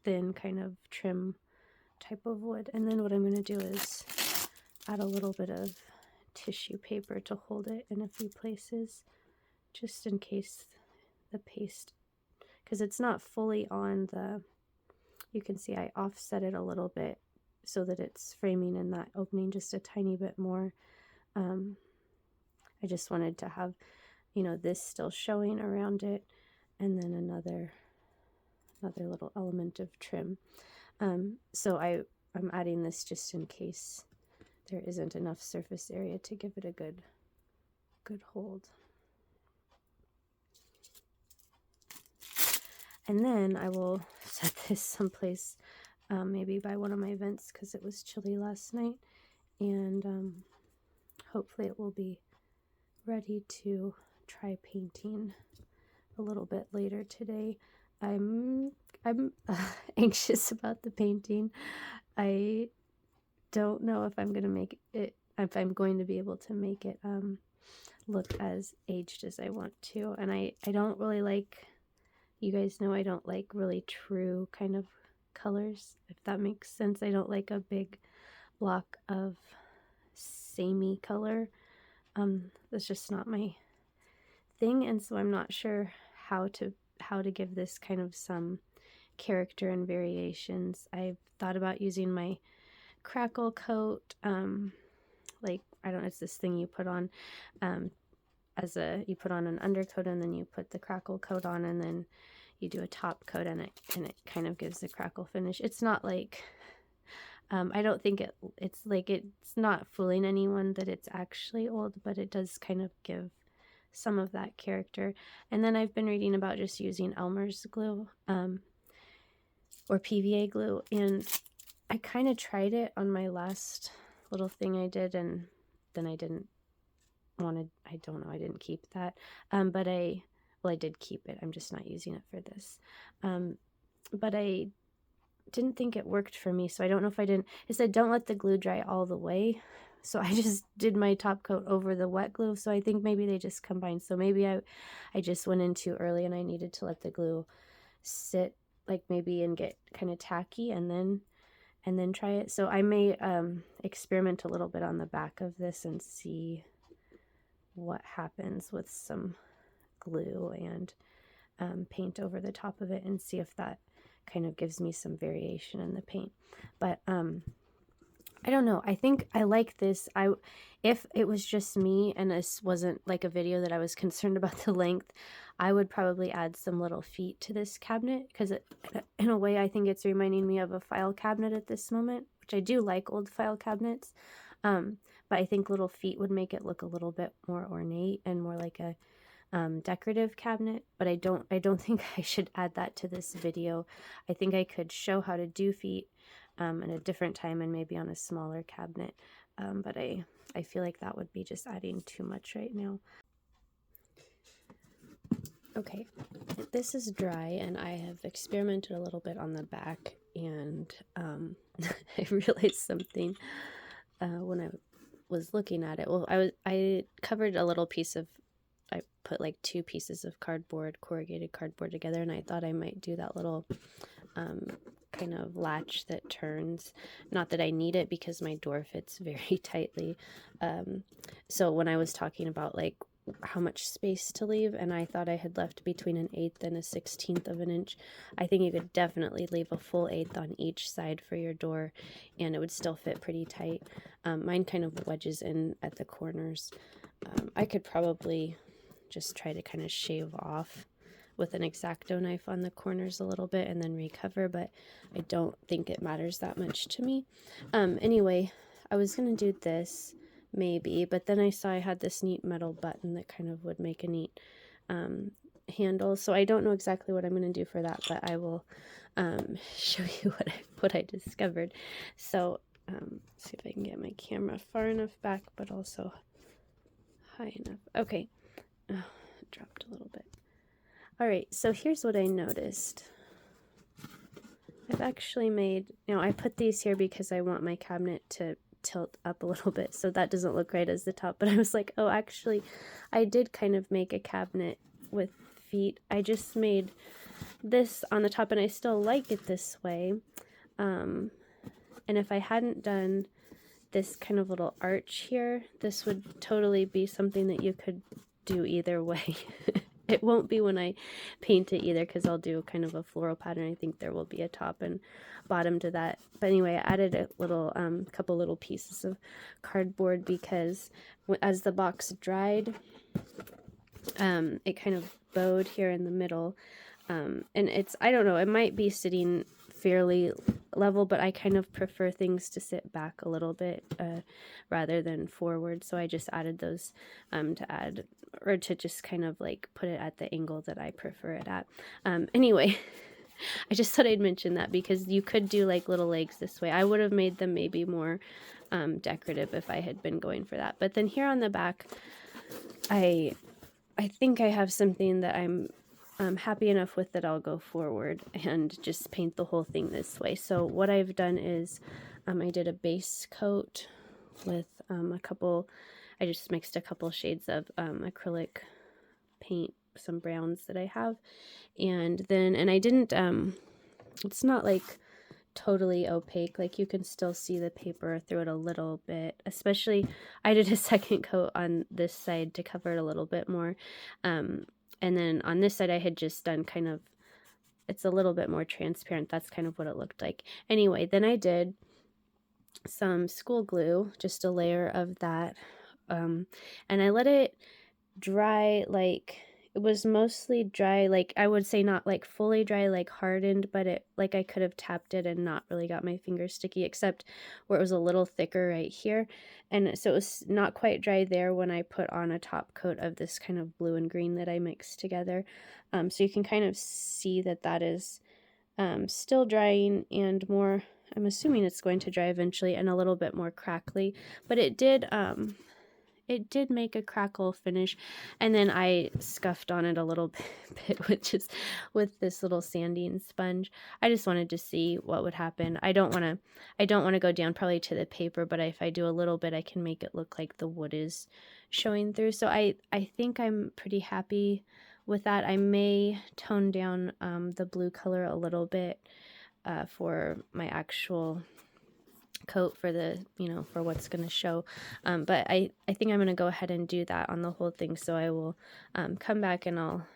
thin kind of trim type of wood. And then what I'm going to do is add a little bit of tissue paper to hold it in a few places, just in case the paste, because it's not fully on the, you can see I offset it a little bit so that it's framing in that opening just a tiny bit more. I just wanted to have, you know, this still showing around it, and then another little element of trim. So I'm adding this just in case there isn't enough surface area to give it a good hold. And then I will set this someplace, maybe by one of my vents, because it was chilly last night, and hopefully it will be ready to try painting a little bit later today. I'm anxious about the painting. I don't know if I'm going to make it, if I'm going to be able to make it look as aged as I want to. And I don't really like, you guys know I don't like really true kind of colors, if that makes sense. I don't like a big block of samey color. That's just not my thing, and so I'm not sure how to give this kind of some character and variations. I've thought about using my crackle coat, like, I don't know, it's this thing you put on you put on an undercoat, and then you put the crackle coat on, and then you do a top coat, and it kind of gives the crackle finish. It's not like I don't think it's like, it's not fooling anyone that it's actually old, but it does kind of give some of that character. And then I've been reading about just using Elmer's glue or PVA glue, and I kind of tried it on my last little thing I did, and then I didn't I didn't keep that, but I did keep it. I'm just not using it for this, but I didn't think it worked for me, so I don't know if I didn't, it said don't let the glue dry all the way, so I just did my top coat over the wet glue, so I think maybe they just combined. So maybe I just went in too early and I needed to let the glue sit like maybe and get kind of tacky and then try it. So I may experiment a little bit on the back of this and see what happens with some glue and paint over the top of it, and see if that kind of gives me some variation in the paint. But I don't know. I think I like this. If it was just me and this wasn't like a video that I was concerned about the length, I would probably add some little feet to this cabinet, because in a way I think it's reminding me of a file cabinet at this moment, which I do like old file cabinets. But I think little feet would make it look a little bit more ornate and more like a decorative cabinet. But I don't think I should add that to this video. I think I could show how to do feet at a different time and maybe on a smaller cabinet, but I feel like that would be just adding too much right now. Okay, this is dry, and I have experimented a little bit on the back, and I realized something when I was looking at it. Well, I covered a little piece of, I put like 2 pieces of cardboard, corrugated cardboard together, and I thought I might do that little kind of latch that turns. Not that I need it because my door fits very tightly. So when I was talking about like how much space to leave, and I thought I had left between an 1/8 and a 1/16 of an inch, I think you could definitely leave a full 1/8 on each side for your door, and it would still fit pretty tight. Mine kind of wedges in at the corners. I could probably just try to kind of shave off with an X-Acto knife on the corners a little bit and then recover, but I don't think it matters that much to me. Anyway, I was gonna do this maybe, but then I saw I had this neat metal button that kind of would make a neat handle, so I don't know exactly what I'm gonna do for that, but I will show you what I discovered. So see if I can get my camera far enough back but also high enough. Okay. Oh, it dropped a little bit. Alright, so here's what I noticed. I've actually made, I put these here because I want my cabinet to tilt up a little bit, so that doesn't look right as the top, but I was like, oh, actually, I did kind of make a cabinet with feet. I just made this on the top, and I still like it this way. And if I hadn't done this kind of little arch here, this would totally be something that you could do either way. It won't be when I paint it either, because I'll do kind of a floral pattern. I think there will be a top and bottom to that. But anyway, I added a little, couple little pieces of cardboard because as the box dried, it kind of bowed here in the middle. And it's, I don't know, it might be sitting fairly level, but I kind of prefer things to sit back a little bit rather than forward. So I just added those to just kind of like put it at the angle that I prefer it at. Anyway, I just thought I'd mention that because you could do like little legs this way. I would have made them maybe more decorative if I had been going for that. But then here on the back, I think I have something that I'm happy enough with that I'll go forward and just paint the whole thing this way. So what I've done is I did a base coat with I just mixed a couple shades of acrylic paint, some browns that I have, and I didn't, it's not like totally opaque, like you can still see the paper through it a little bit, especially I did a second coat on this side to cover it a little bit more. And then on this side, I had just done kind of, it's a little bit more transparent. That's kind of what it looked like. Anyway, then I did some school glue, just a layer of that. And I let it dry, like, it was mostly dry, like, I would say not like fully dry, like hardened, but it, like I could have tapped it and not really got my fingers sticky, except where it was a little thicker right here. And so it was not quite dry there when I put on a top coat of this kind of blue and green that I mixed together. So you can kind of see that that is still drying and more, I'm assuming it's going to dry eventually, and a little bit more crackly, but it did make a crackle finish. And then I scuffed on it a little bit with this little sanding sponge. I just wanted to see what would happen. I don't want to go down probably to the paper, but if I do a little bit, I can make it look like the wood is showing through. So I think I'm pretty happy with that, I may tone down the blue color a little bit for my actual coat for the, for what's going to show. But I think I'm going to go ahead and do that on the whole thing. So I will come back and I'll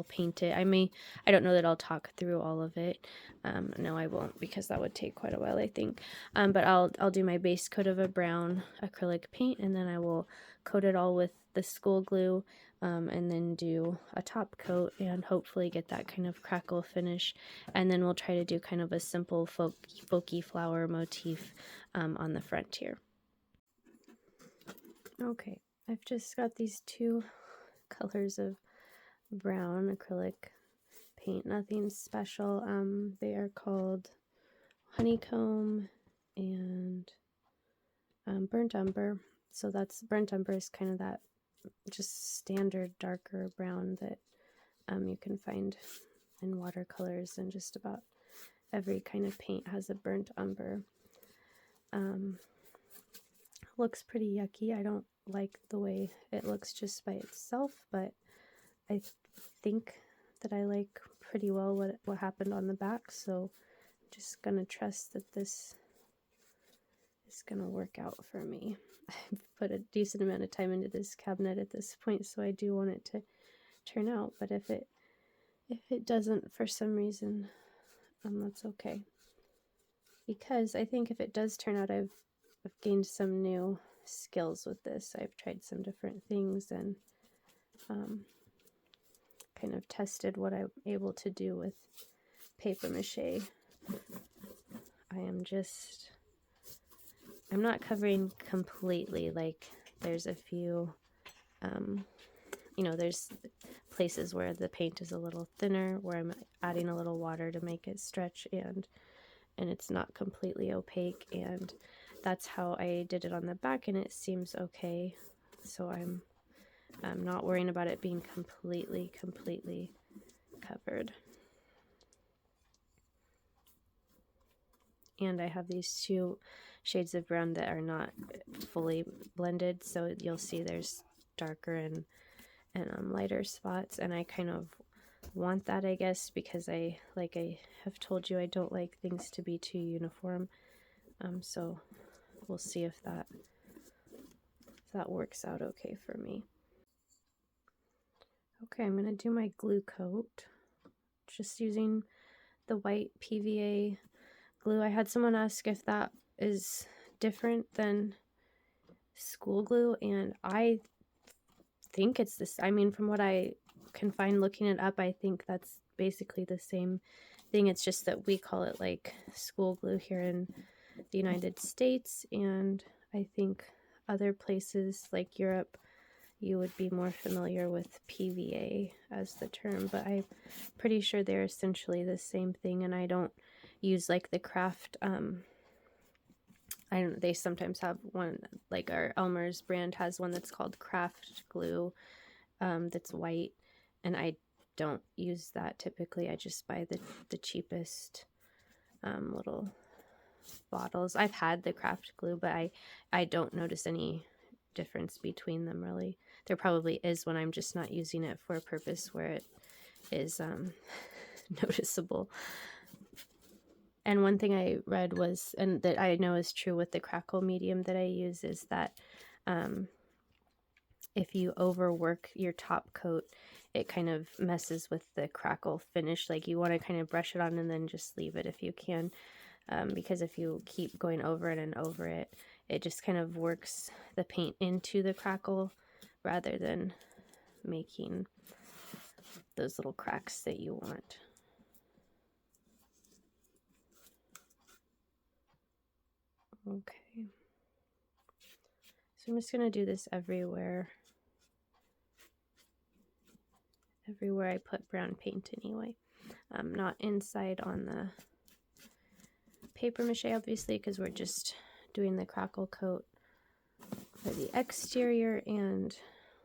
paint it. I don't know that I'll talk through all of it. No, I won't, because that would take quite a while, I think. But I'll do my base coat of a brown acrylic paint, and then I will coat it all with the school glue, and then do a top coat and hopefully get that kind of crackle finish. And then we'll try to do kind of a simple folky flower motif on the front here. Okay, I've just got these two colors of brown acrylic paint, nothing special. They are called honeycomb and burnt umber. So that's burnt umber is kind of that just standard darker brown that you can find in watercolors, and just about every kind of paint has a burnt umber. Looks pretty yucky. I don't like the way it looks just by itself, but I think that I like pretty well what happened on the back, so I'm just gonna trust that this is gonna work out for me. I've put a decent amount of time into this cabinet at this point, so I do want it to turn out, but if it doesn't for some reason, that's okay, because I think if it does turn out, I've gained some new skills with this. I've tried some different things and kind of tested what I'm able to do with paper mache. I'm not covering completely, like there's a few, there's places where the paint is a little thinner, where I'm adding a little water to make it stretch, and it's not completely opaque, and that's how I did it on the back, and it seems okay. So I'm not worrying about it being completely covered. And I have these two shades of brown that are not fully blended, so you'll see there's darker and lighter spots, and I kind of want that, I guess, because I have told you, I don't like things to be too uniform. So we'll see if that works out okay for me. Okay, I'm going to do my glue coat, just using the white PVA glue. I had someone ask if that is different than school glue, and I think it's this. I mean, from what I can find looking it up, I think that's basically the same thing. It's just that we call it like school glue here in the United States, and I think other places like Europe, you would be more familiar with PVA as the term, but I'm pretty sure they're essentially the same thing. And I don't use like the craft, they sometimes have one, like our Elmer's brand has one that's called craft glue, that's white, and I don't use that typically. I just buy the cheapest little bottles. I've had the craft glue, but I don't notice any difference between them, really. There probably is when I'm just not using it for a purpose where it is noticeable. And one thing I read was, and that I know is true with the crackle medium that I use, is that if you overwork your top coat, it kind of messes with the crackle finish. Like, you want to kind of brush it on and then just leave it if you can, because if you keep going over it and over it, it just kind of works the paint into the crackle rather than making those little cracks that you want. Okay, so I'm just going to do this everywhere I put brown paint anyway. Not inside on the paper mache, obviously, because we're just doing the crackle coat for the exterior, and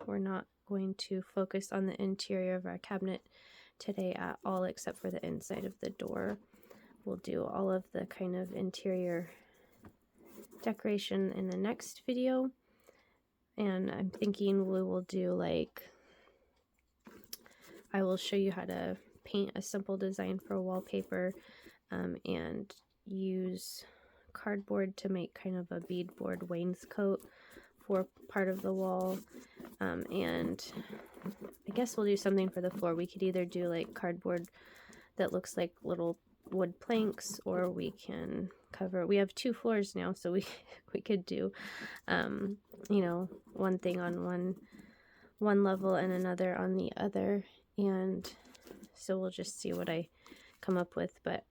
we're not going to focus on the interior of our cabinet today at all, except for the inside of the door. We'll do all of the kind of interior decoration in the next video, and I'm thinking we will do like I will show you how to paint a simple design for wallpaper and use cardboard to make kind of a beadboard wainscot for part of the wall. And I guess we'll do something for the floor. We could either do like cardboard that looks like little wood planks, or we can cover, we have 2 floors now, so we could do you know, one thing on one level and another on the other, and so we'll just see what I come up with. But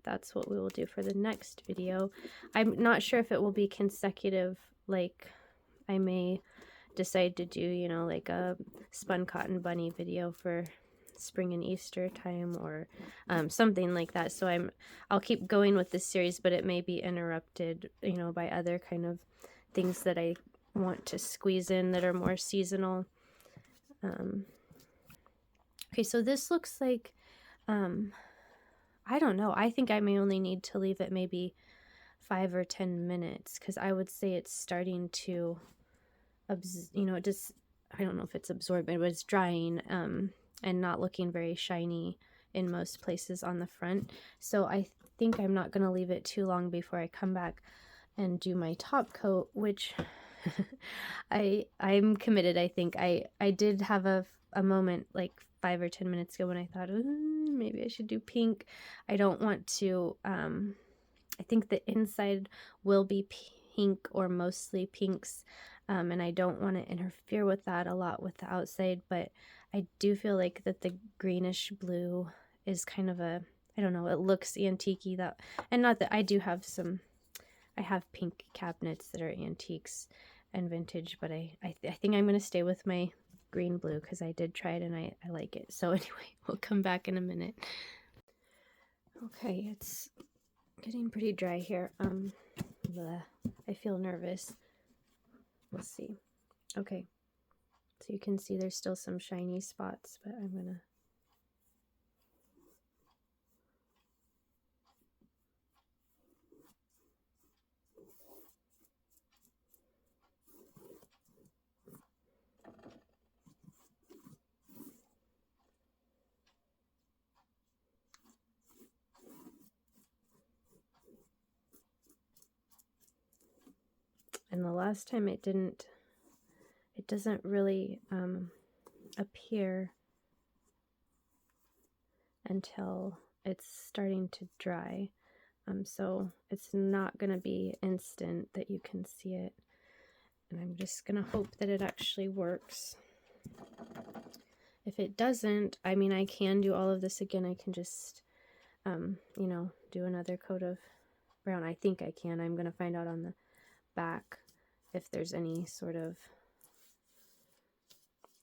that's what we will do for the next video. I'm not sure if it will be consecutive, like I may decide to do, you know, like a spun cotton bunny video for spring and Easter time, or something like that. So I'll keep going with this series, but it may be interrupted, you know, by other kind of things that I want to squeeze in that are more seasonal. Okay, so this looks like I don't know, I think I may only need to leave it maybe 5 or 10 minutes, because I would say it's starting to you know, just, I don't know if it's absorbing, but it's drying and not looking very shiny in most places on the front. So I think I'm not going to leave it too long before I come back and do my top coat, which I'm committed. I think I did have a moment like 5 or 10 minutes ago when I thought, maybe I should do pink. I don't want to, I think the inside will be pink or mostly pinks, and I don't want to interfere with that a lot with the outside, but I do feel like that the greenish blue is kind of a, I don't know, it looks antique-y, that, and not that I do have some, I have pink cabinets that are antiques and vintage, but I think I'm going to stay with my green blue because I did try it and I like it. So anyway, we'll come back in a minute. Okay, it's getting pretty dry here. I feel nervous. We'll see. Okay, so you can see there's still some shiny spots, but I'm gonna and the last time it doesn't really appear until it's starting to dry. So it's not going to be instant that you can see it. And I'm just going to hope that it actually works. If it doesn't, I mean, I can do all of this again. I can just, you know, do another coat of brown. I think I can. I'm going to find out on the back if there's any sort of,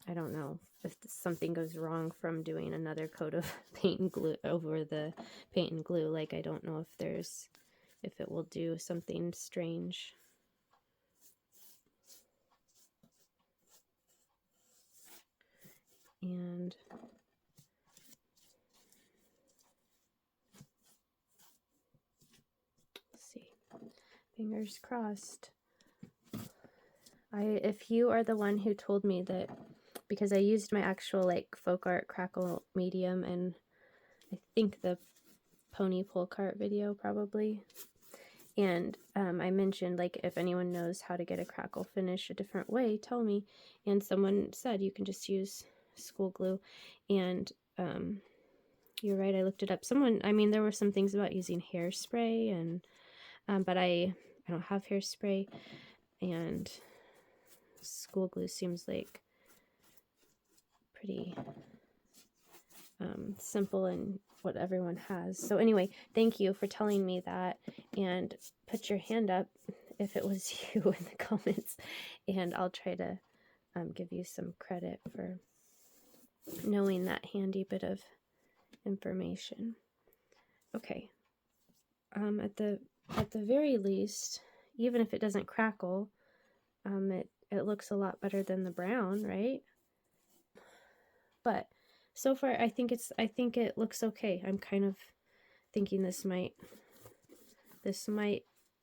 I don't know, if something goes wrong from doing another coat of paint and glue over the paint and glue. Like, I don't know if it will do something strange. And let's see, fingers crossed. If you are the one who told me that, because I used my actual like folk art crackle medium and I think the pony pull cart video probably, and I mentioned like if anyone knows how to get a crackle finish a different way, tell me. And someone said you can just use school glue, and you're right, I looked it up. I mean, there were some things about using hairspray, and but I don't have hairspray, and school glue seems like pretty simple and what everyone has. So anyway, thank you for telling me that, and put your hand up if it was you in the comments, and I'll try to give you some credit for knowing that handy bit of information. Okay, at the very least, even if it doesn't crackle, it looks a lot better than the brown, right? But so far, I think it looks okay. I'm kind of thinking this might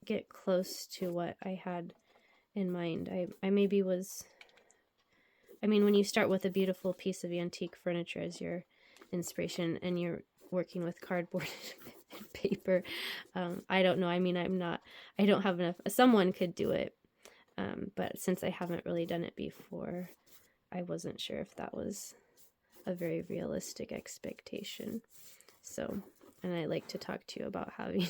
get close to what I had in mind. I maybe was I mean, when you start with a beautiful piece of antique furniture as your inspiration and you're working with cardboard and paper, I don't know. I mean, I don't have enough. Someone could do it, but since I haven't really done it before, I wasn't sure if that was a very realistic expectation. So, and I like to talk to you about having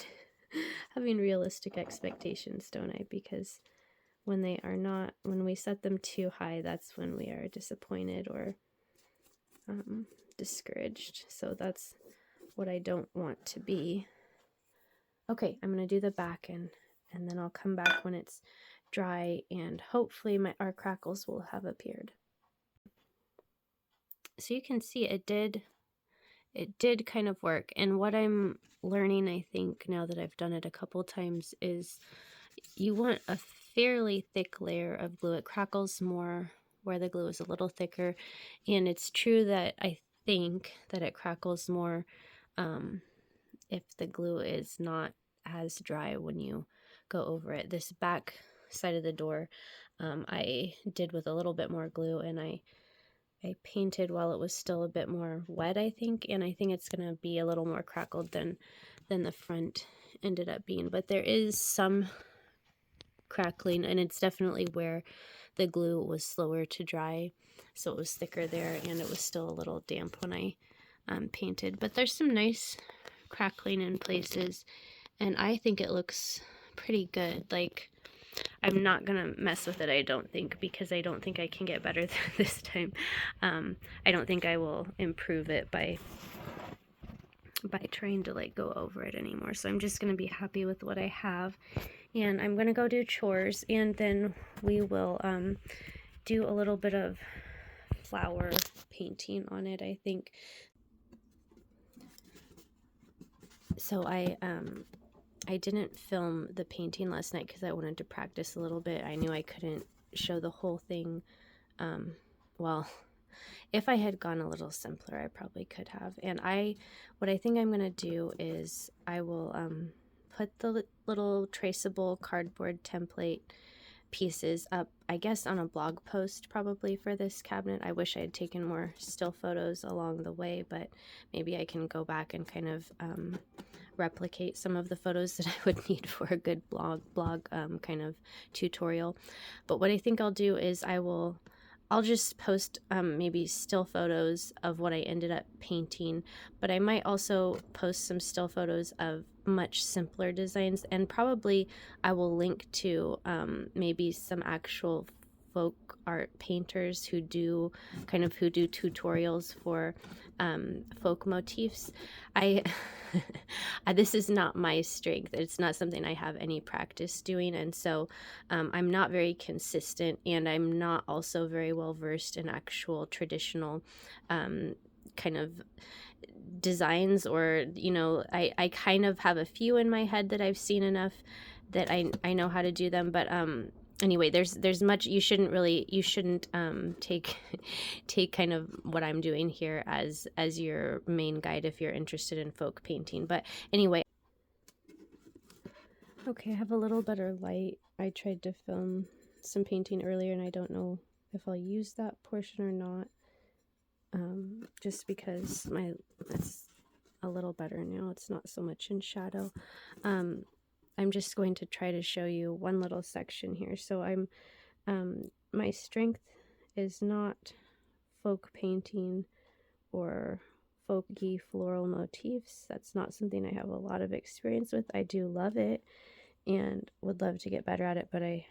having realistic expectations, don't I? Because when they are not, when we set them too high, that's when we are disappointed or discouraged. So that's what I don't want to be. Okay, I'm going to do the back and then I'll come back when it's dry and hopefully our crackles will have appeared. So you can see it did kind of work. And what I'm learning, I think, now that I've done it a couple times, is you want a fairly thick layer of glue. It crackles more where the glue is a little thicker. And it's true that I think that it crackles more if the glue is not as dry when you go over it. This back side of the door I did with a little bit more glue, and I painted while it was still a bit more wet, I think, and I think it's going to be a little more crackled than the front ended up being. But there is some crackling, and it's definitely where the glue was slower to dry, so it was thicker there, and it was still a little damp when I painted. But there's some nice crackling in places, and I think it looks pretty good. Like, I'm not gonna mess with it, I don't think, because I don't think I can get better this time. I don't think I will improve it by trying to like go over it anymore. So I'm just gonna be happy with what I have, and I'm gonna go do chores, and then we will do a little bit of flower painting on it, I think. So I didn't film the painting last night because I wanted to practice a little bit. I knew I couldn't show the whole thing. Well, if I had gone a little simpler, I probably could have. And what I think I'm going to do is I will put the little traceable cardboard template pieces up, I guess, on a blog post probably for this cabinet. I wish I had taken more still photos along the way, but maybe I can go back and kind of replicate some of the photos that I would need for a good blog kind of tutorial. But what I think I'll do is I'll just post maybe still photos of what I ended up painting, but I might also post some still photos of much simpler designs, and probably I will link to maybe some actual folk art painters who do tutorials for folk motifs. This is not my strength. It's not something I have any practice doing, and so I'm not very consistent, and I'm not also very well versed in actual traditional kind of designs, or I kind of have a few in my head that I've seen enough that I know how to do them, but anyway, there's much you shouldn't take kind of what I'm doing here as your main guide if you're interested in folk painting. But anyway, okay, I have a little better light. I tried to film some painting earlier, and I don't know if I'll use that portion or not, just because it's a little better now. It's not so much in shadow. I'm just going to try to show you one little section here. So my strength is not folk painting or folky floral motifs. That's not something I have a lot of experience with. I do love it and would love to get better at it, but I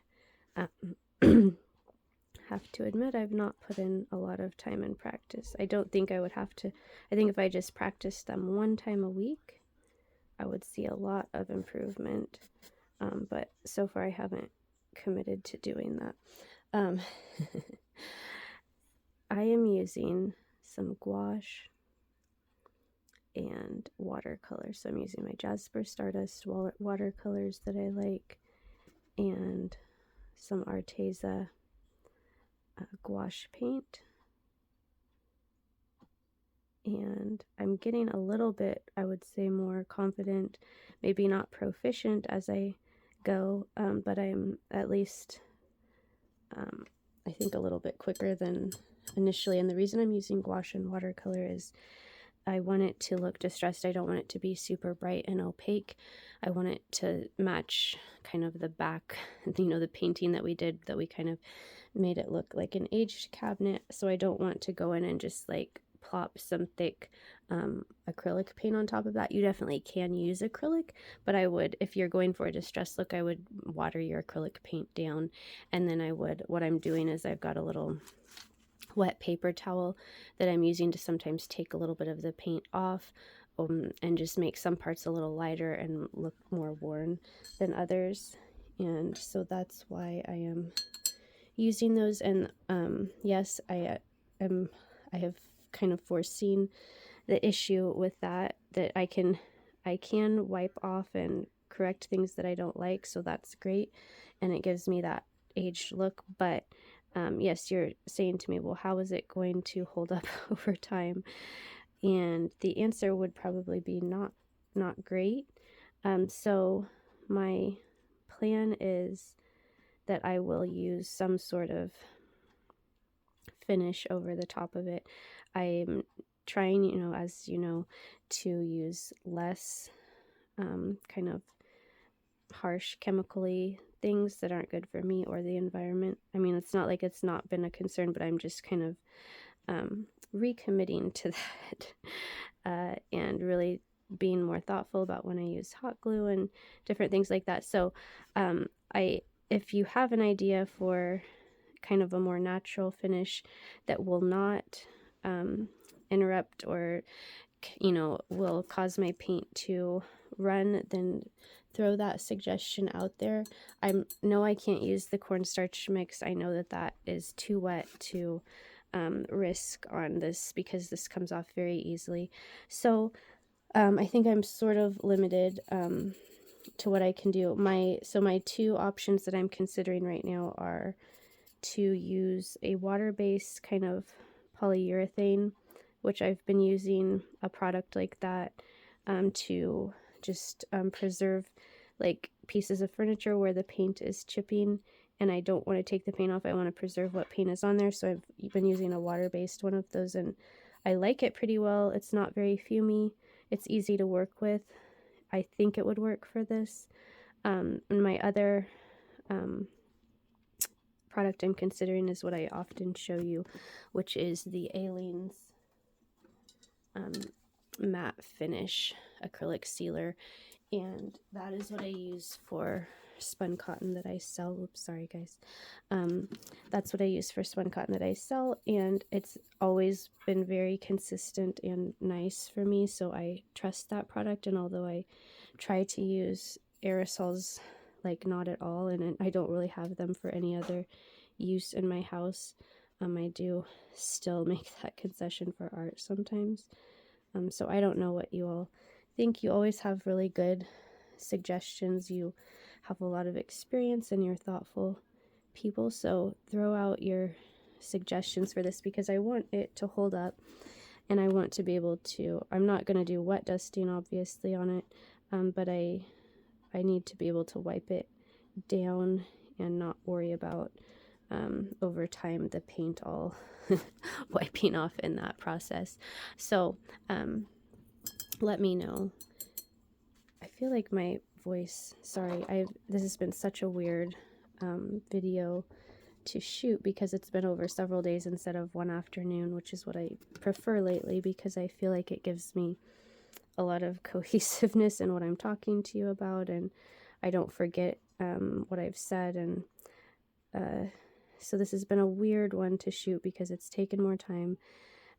have to admit I've not put in a lot of time and practice. I don't think I would have to. I think if I just practiced them one time a week, I would see a lot of improvement, but so far I haven't committed to doing that. I am using some gouache and watercolor. So I'm using my Jasper Stardust watercolors that I like, and some Arteza gouache paint. And I'm getting a little bit, I would say, more confident, maybe not proficient as I go, but I'm at least, I think, a little bit quicker than initially. And the reason I'm using gouache and watercolor is I want it to look distressed. I don't want it to be super bright and opaque. I want it to match kind of the back, the painting that we did, that we kind of made it look like an aged cabinet. So I don't want to go in and just like plop some thick acrylic paint on top of that. You definitely can use acrylic, but I would, if you're going for a distressed look, I would water your acrylic paint down. And then what I'm doing is I've got a little wet paper towel that I'm using to sometimes take a little bit of the paint off, and just make some parts a little lighter and look more worn than others. And so that's why I am using those. And yes, I have kind of foreseen the issue with that I can wipe off and correct things that I don't like, so that's great, and it gives me that aged look. But yes, you're saying to me, well, how is it going to hold up over time? And the answer would probably be not great. So my plan is that I will use some sort of finish over the top of it. I'm trying, as you know, to use less kind of harsh chemically things that aren't good for me or the environment. I mean, it's not like it's not been a concern, but I'm just kind of recommitting to that and really being more thoughtful about when I use hot glue and different things like that. So if you have an idea for kind of a more natural finish that will not interrupt or will cause my paint to run, then throw that suggestion out there. I know I can't use the cornstarch mix. I know that is too wet to risk on this, because this comes off very easily. So I think I'm sort of limited to what I can do. My two options that I'm considering right now are to use a water-based kind of polyurethane, which I've been using a product like that to just preserve like pieces of furniture where the paint is chipping, and I don't want to take the paint off. I want to preserve what paint is on there, so I've been using a water-based one of those, and I like it pretty well. It's not very fumey. It's easy to work with. I think it would work for this. And my other product I'm considering is what I often show you, which is the Aleene's matte finish acrylic sealer, and that is what I use for spun cotton that I sell. Oops, sorry guys. That's what I use for spun cotton that I sell, and it's always been very consistent and nice for me, so I trust that product. And although I try to use aerosols like not at all, and I don't really have them for any other use in my house, I do still make that concession for art sometimes. So I don't know what you all think. You always have really good suggestions. You have a lot of experience and you're thoughtful people, so throw out your suggestions for this, because I want it to hold up, and I want to be able to, I'm not going to do wet dusting obviously on it, but I need to be able to wipe it down and not worry about over time the paint all wiping off in that process. So let me know. I feel like my voice, sorry, this has been such a weird video to shoot, because it's been over several days instead of one afternoon, which is what I prefer lately, because I feel like it gives me a lot of cohesiveness in what I'm talking to you about, and I don't forget what I've said. And so this has been a weird one to shoot because it's taken more time,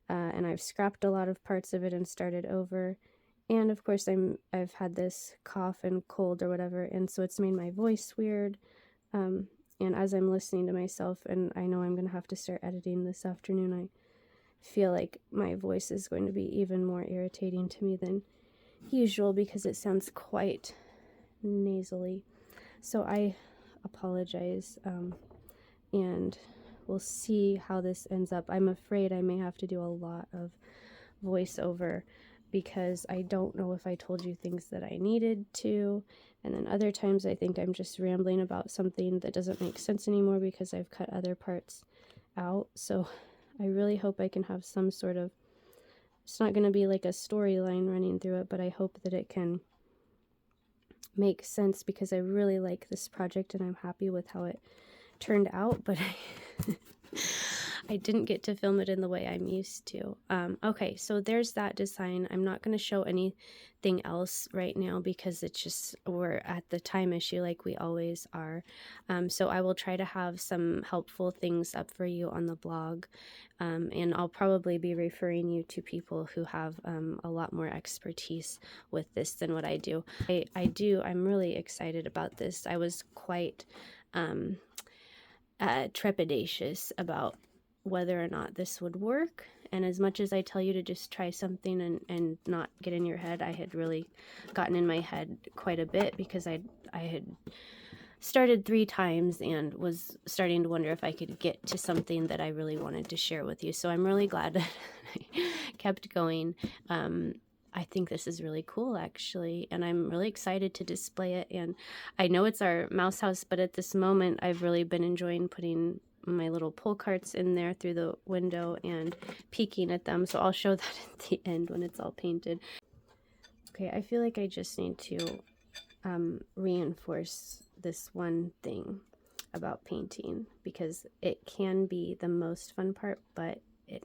and I've scrapped a lot of parts of it and started over. And of course I've had this cough and cold or whatever, and so it's made my voice weird. And as I'm listening to myself, and I know I'm going to have to start editing this afternoon, I feel like my voice is going to be even more irritating to me than usual, because it sounds quite nasally. So I apologize, and we'll see how this ends up. I'm afraid I may have to do a lot of voiceover, because I don't know if I told you things that I needed to, and then other times I think I'm just rambling about something that doesn't make sense anymore because I've cut other parts out. So I really hope I can have some sort of, it's not going to be like a storyline running through it, but I hope that it can make sense, because I really like this project and I'm happy with how it turned out, but I didn't get to film it in the way I'm used to. Okay, so there's that design. I'm not going to show anything else right now because it's just, we're at the time issue like we always are. So I will try to have some helpful things up for you on the blog. And I'll probably be referring you to people who have a lot more expertise with this than what I do. I'm really excited about this. I was quite trepidatious about whether or not this would work. And as much as I tell you to just try something and not get in your head, I had really gotten in my head quite a bit, because I had started 3 times and was starting to wonder if I could get to something that I really wanted to share with you. So I'm really glad that I kept going. I think this is really cool, actually, and I'm really excited to display it. And I know it's our mouse house, but at this moment I've really been enjoying putting my little pull carts in there through the window and peeking at them. So I'll show that at the end when it's all painted. Okay, I feel like I just need to reinforce this one thing about painting, because it can be the most fun part, but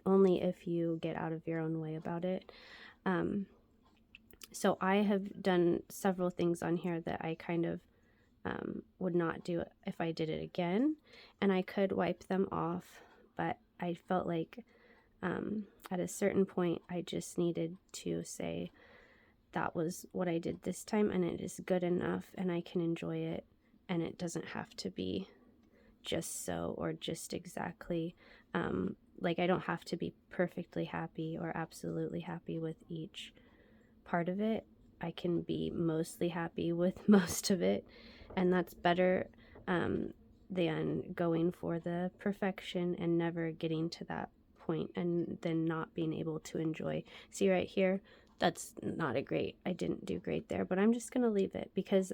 only if you get out of your own way about it. So I have done several things on here that I kind of would not do if I did it again, and I could wipe them off, but I felt like at a certain point I just needed to say that was what I did this time, and it is good enough, and I can enjoy it, and it doesn't have to be just so or just exactly like I don't have to be perfectly happy or absolutely happy with each part of it. I can be mostly happy with most of it, and that's better than going for the perfection and never getting to that point and then not being able to enjoy. See right here, that's not I didn't do great there, but I'm just gonna leave it, because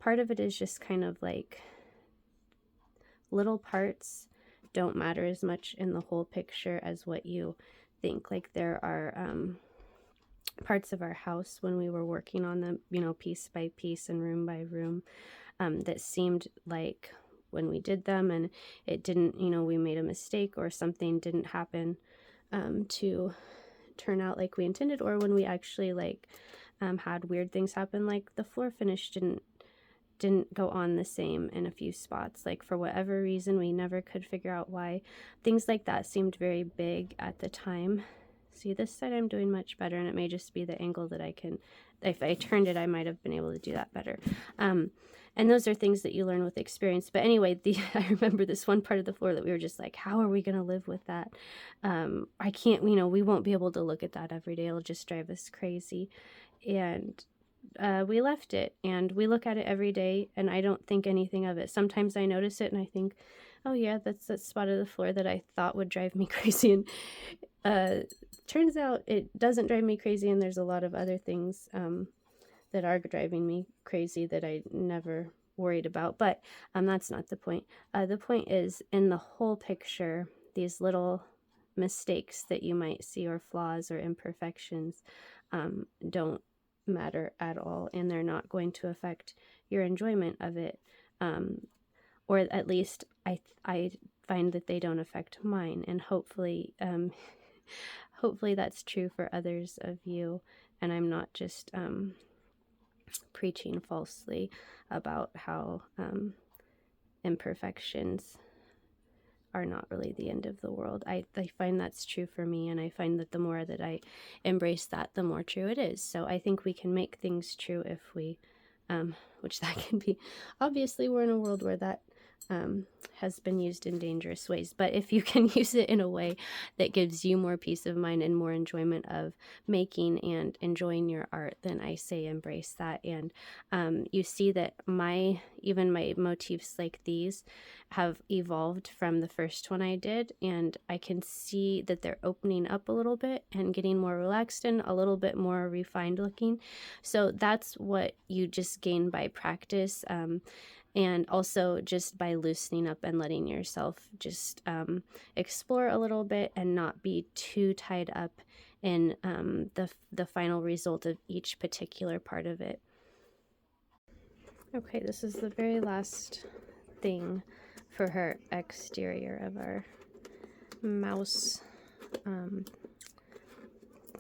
part of it is just kind of like little parts don't matter as much in the whole picture as what you think. Like there are parts of our house when we were working on them, you know, piece by piece and room by room, that seemed like when we did them and it didn't, you know, we made a mistake or something didn't happen to turn out like we intended, or when we actually like had weird things happen, like the floor finish didn't go on the same in a few spots, like for whatever reason we never could figure out why. Things like that seemed very big at the time. See, this side I'm doing much better, and it may just be the angle that I can, if I turned it I might have been able to do that better. And those are things that you learn with experience. But anyway, I remember this one part of the floor that we were just like, how are we going to live with that? I can't, you know, we won't be able to look at that every day. It'll just drive us crazy. And we left it, and we look at it every day, and I don't think anything of it. Sometimes I notice it and I think, oh yeah, that's that spot of the floor that I thought would drive me crazy. And turns out it doesn't drive me crazy, and there's a lot of other things that are driving me crazy that I never worried about. But that's not the point. The point is, in the whole picture, these little mistakes that you might see, or flaws or imperfections, don't matter at all, and they're not going to affect your enjoyment of it, or at least I find that they don't affect mine, and hopefully hopefully that's true for others of you, and I'm not just preaching falsely about how imperfections are not really the end of the world. I find that's true for me, and I find that the more that I embrace that, the more true it is. So I think we can make things true if we, which that can be, obviously we're in a world where that has been used in dangerous ways, but if you can use it in a way that gives you more peace of mind and more enjoyment of making and enjoying your art, then I say embrace that. And you see that even my motifs like these have evolved from the first one I did, and I can see that they're opening up a little bit and getting more relaxed and a little bit more refined looking. So that's what you just gain by practice. And also just by loosening up and letting yourself just explore a little bit and not be too tied up in the final result of each particular part of it. Okay, this is the very last thing for her exterior of our mouse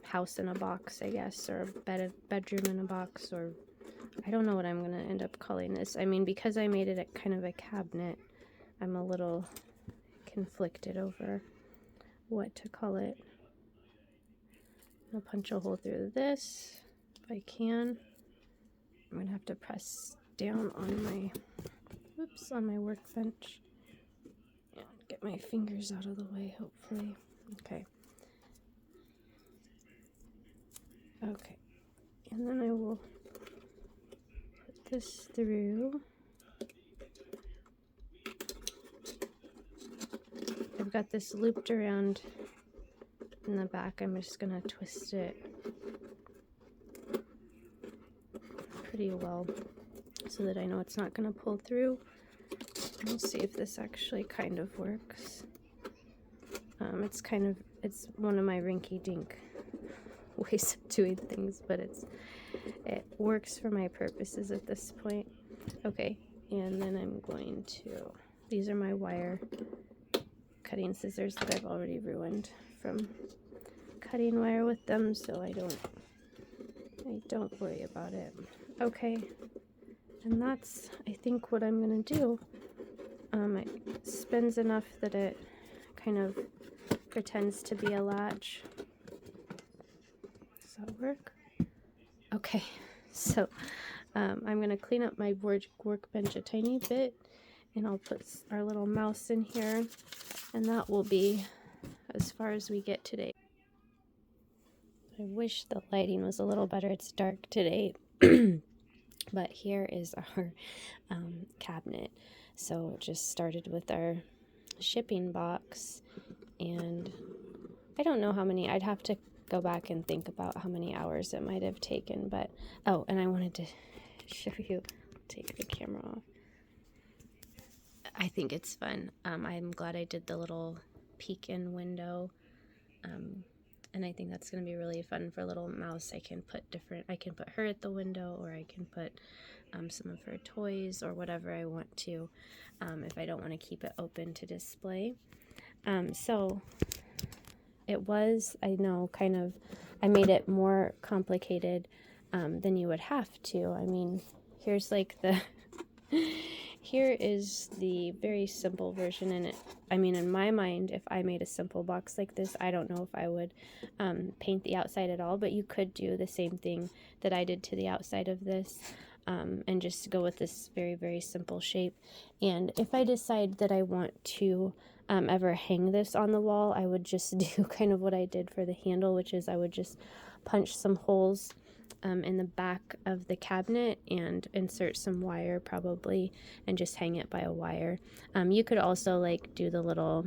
house in a box, I guess, or bedroom in a box, or I don't know what I'm gonna end up calling this. I mean, because I made it a kind of a cabinet, I'm a little conflicted over what to call it. I'll punch a hole through this if I can. I'm gonna have to press down on my workbench and get my fingers out of the way, hopefully. Okay. Okay, and then I will put this through. I've got this looped around in the back. I'm just gonna twist it pretty well so that I know it's not gonna pull through. We'll see if this actually kind of works. It's one of my rinky-dink ways of doing things, but it works for my purposes at this point. Okay, and then I'm going to, these are my wire cutting scissors that I've already ruined from cutting wire with them, so I don't worry about it. Okay, and that's, I think, what I'm gonna do. It spins enough that it kind of pretends to be a latch. Does that work? Okay, so I'm gonna clean up my workbench a tiny bit, and I'll put our little mouse in here, and that will be as far as we get today. I wish the lighting was a little better. It's dark today. But here is our cabinet. So it just started with our shipping box, and I don't know how many, I'd have to go back and think about how many hours it might have taken, but oh, and I wanted to show you, take the camera off. I think it's fun. I'm glad I did the little peek in window, and I think that's going to be really fun for little mouse. I can put her at the window, or I can put some of her toys or whatever I want to, if I don't want to keep it open to display. So it was, I know, kind of, I made it more complicated than you would have to. I mean, here's like the here is the very simple version, and I mean, in my mind, if I made a simple box like this, I don't know if I would paint the outside at all, but you could do the same thing that I did to the outside of this, and just go with this very, very simple shape. And if I decide that I want to ever hang this on the wall, I would just do kind of what I did for the handle, which is I would just punch some holes in the back of the cabinet and insert some wire probably, and just hang it by a wire. You could also like do the little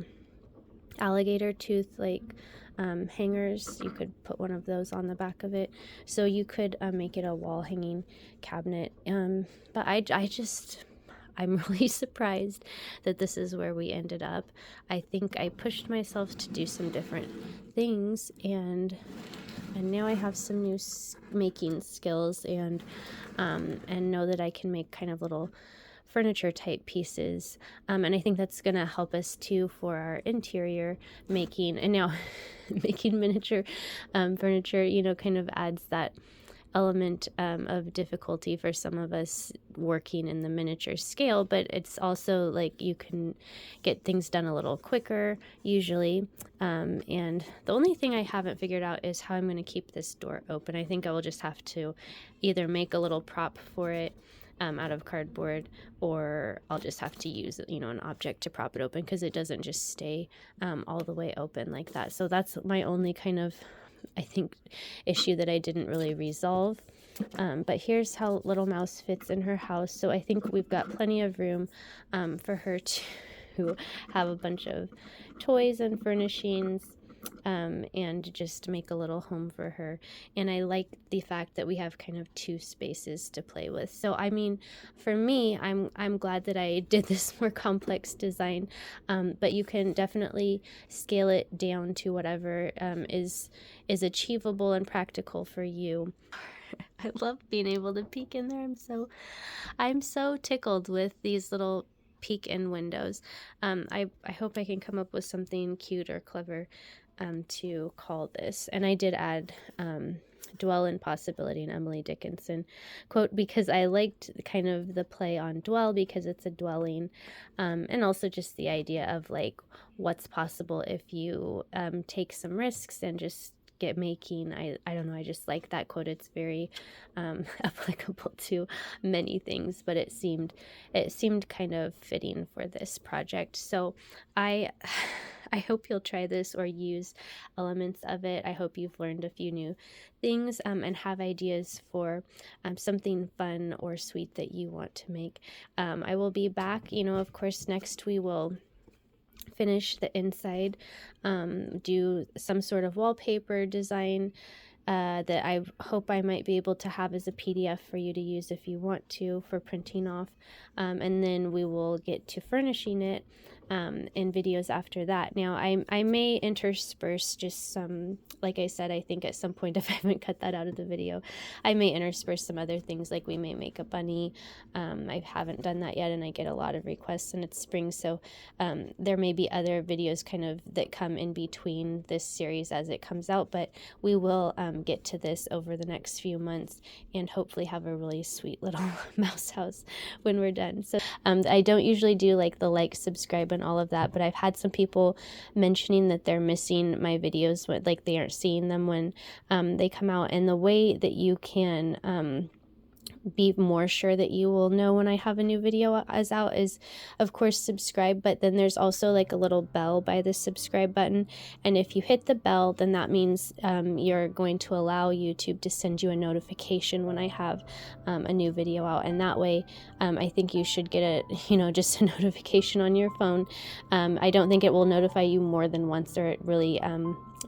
alligator tooth like hangers. You could put one of those on the back of it, so you could make it a wall hanging cabinet. But I'm really surprised that this is where we ended up. I think I pushed myself to do some different things, and now I have some new making skills, and know that I can make kind of little furniture type pieces, and I think that's gonna help us too for our interior making. And now making miniature furniture, you know, kind of adds that element of difficulty for some of us working in the miniature scale, but it's also like you can get things done a little quicker usually. And the only thing I haven't figured out is how I'm going to keep this door open. I think I will just have to either make a little prop for it out of cardboard, or I'll just have to use, you know, an object to prop it open, because it doesn't just stay all the way open like that. So that's my only kind of, I think, issue that I didn't really resolve. But here's how little mouse fits in her house. So I think we've got plenty of room for her to have a bunch of toys and furnishings. and just make a little home for her. And I like the fact that we have kind of two spaces to play with. So I mean, for me, I'm glad that I did this more complex design, but you can definitely scale it down to whatever is achievable and practical for you. I love being able to peek in there. I'm so tickled with these little peek in windows. I hope I can come up with something cute or clever to call this. And I did add dwell in possibility, an Emily Dickinson quote, because I liked kind of the play on dwell because it's a dwelling, and also just the idea of like what's possible if you take some risks and just get making. I don't know, I just like that quote. It's very applicable to many things, but it seemed kind of fitting for this project. So I hope you'll try this or use elements of it. I hope you've learned a few new things and have ideas for something fun or sweet that you want to make. I will be back, of course, next we will finish the inside, do some sort of wallpaper design that I hope I might be able to have as a PDF for you to use if you want to for printing off, and then we will get to furnishing it in videos after that. Now I may intersperse just some, like I said, I think at some point, if I haven't cut that out of the video, I may intersperse some other things, like we may make a bunny. I haven't done that yet and I get a lot of requests and it's spring, so there may be other videos kind of that come in between this series as it comes out, but we will get to this over the next few months and hopefully have a really sweet little mouse house when we're done. So I don't usually do like the subscribe and all of that, but I've had some people mentioning that they're missing my videos, like they aren't seeing them when they come out. And the way that you can be more sure that you will know when I have a new video is out is, of course, subscribe, but then there's also like a little bell by the subscribe button, and if you hit the bell, then that means you're going to allow YouTube to send you a notification when I have a new video out, and that way I think you should get just a notification on your phone. I don't think it will notify you more than once, or it really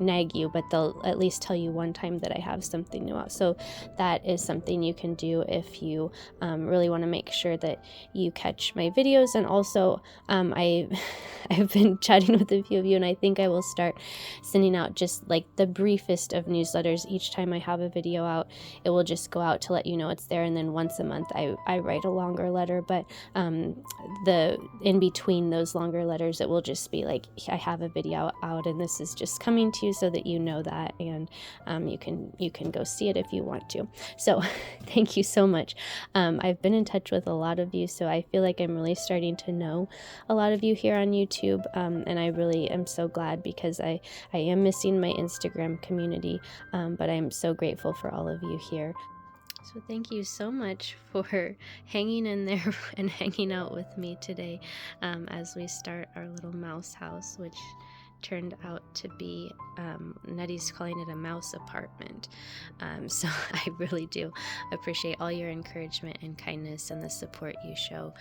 nag you, but they'll at least tell you one time that I have something new out. So that is something you can do if you really want to make sure that you catch my videos. And also I've been chatting with a few of you, and I think I will start sending out just like the briefest of newsletters each time I have a video out. It will just go out to let you know it's there, and then once a month I write a longer letter, but the in between those longer letters, it will just be like, I have a video out and this is just coming to you, so that you know that, and you can go see it if you want to. So thank you so much. I've been in touch with a lot of you, so I feel like I'm really starting to know a lot of you here on YouTube, and I really am so glad, because I am missing my Instagram community, but I'm so grateful for all of you here. So thank you so much for hanging in there and hanging out with me today as we start our little mouse house, which turned out to be, Nettie's calling it a mouse apartment. So I really do appreciate all your encouragement and kindness and the support you show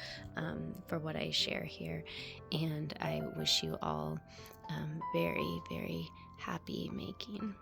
for what I share here. And I wish you all very, very happy making.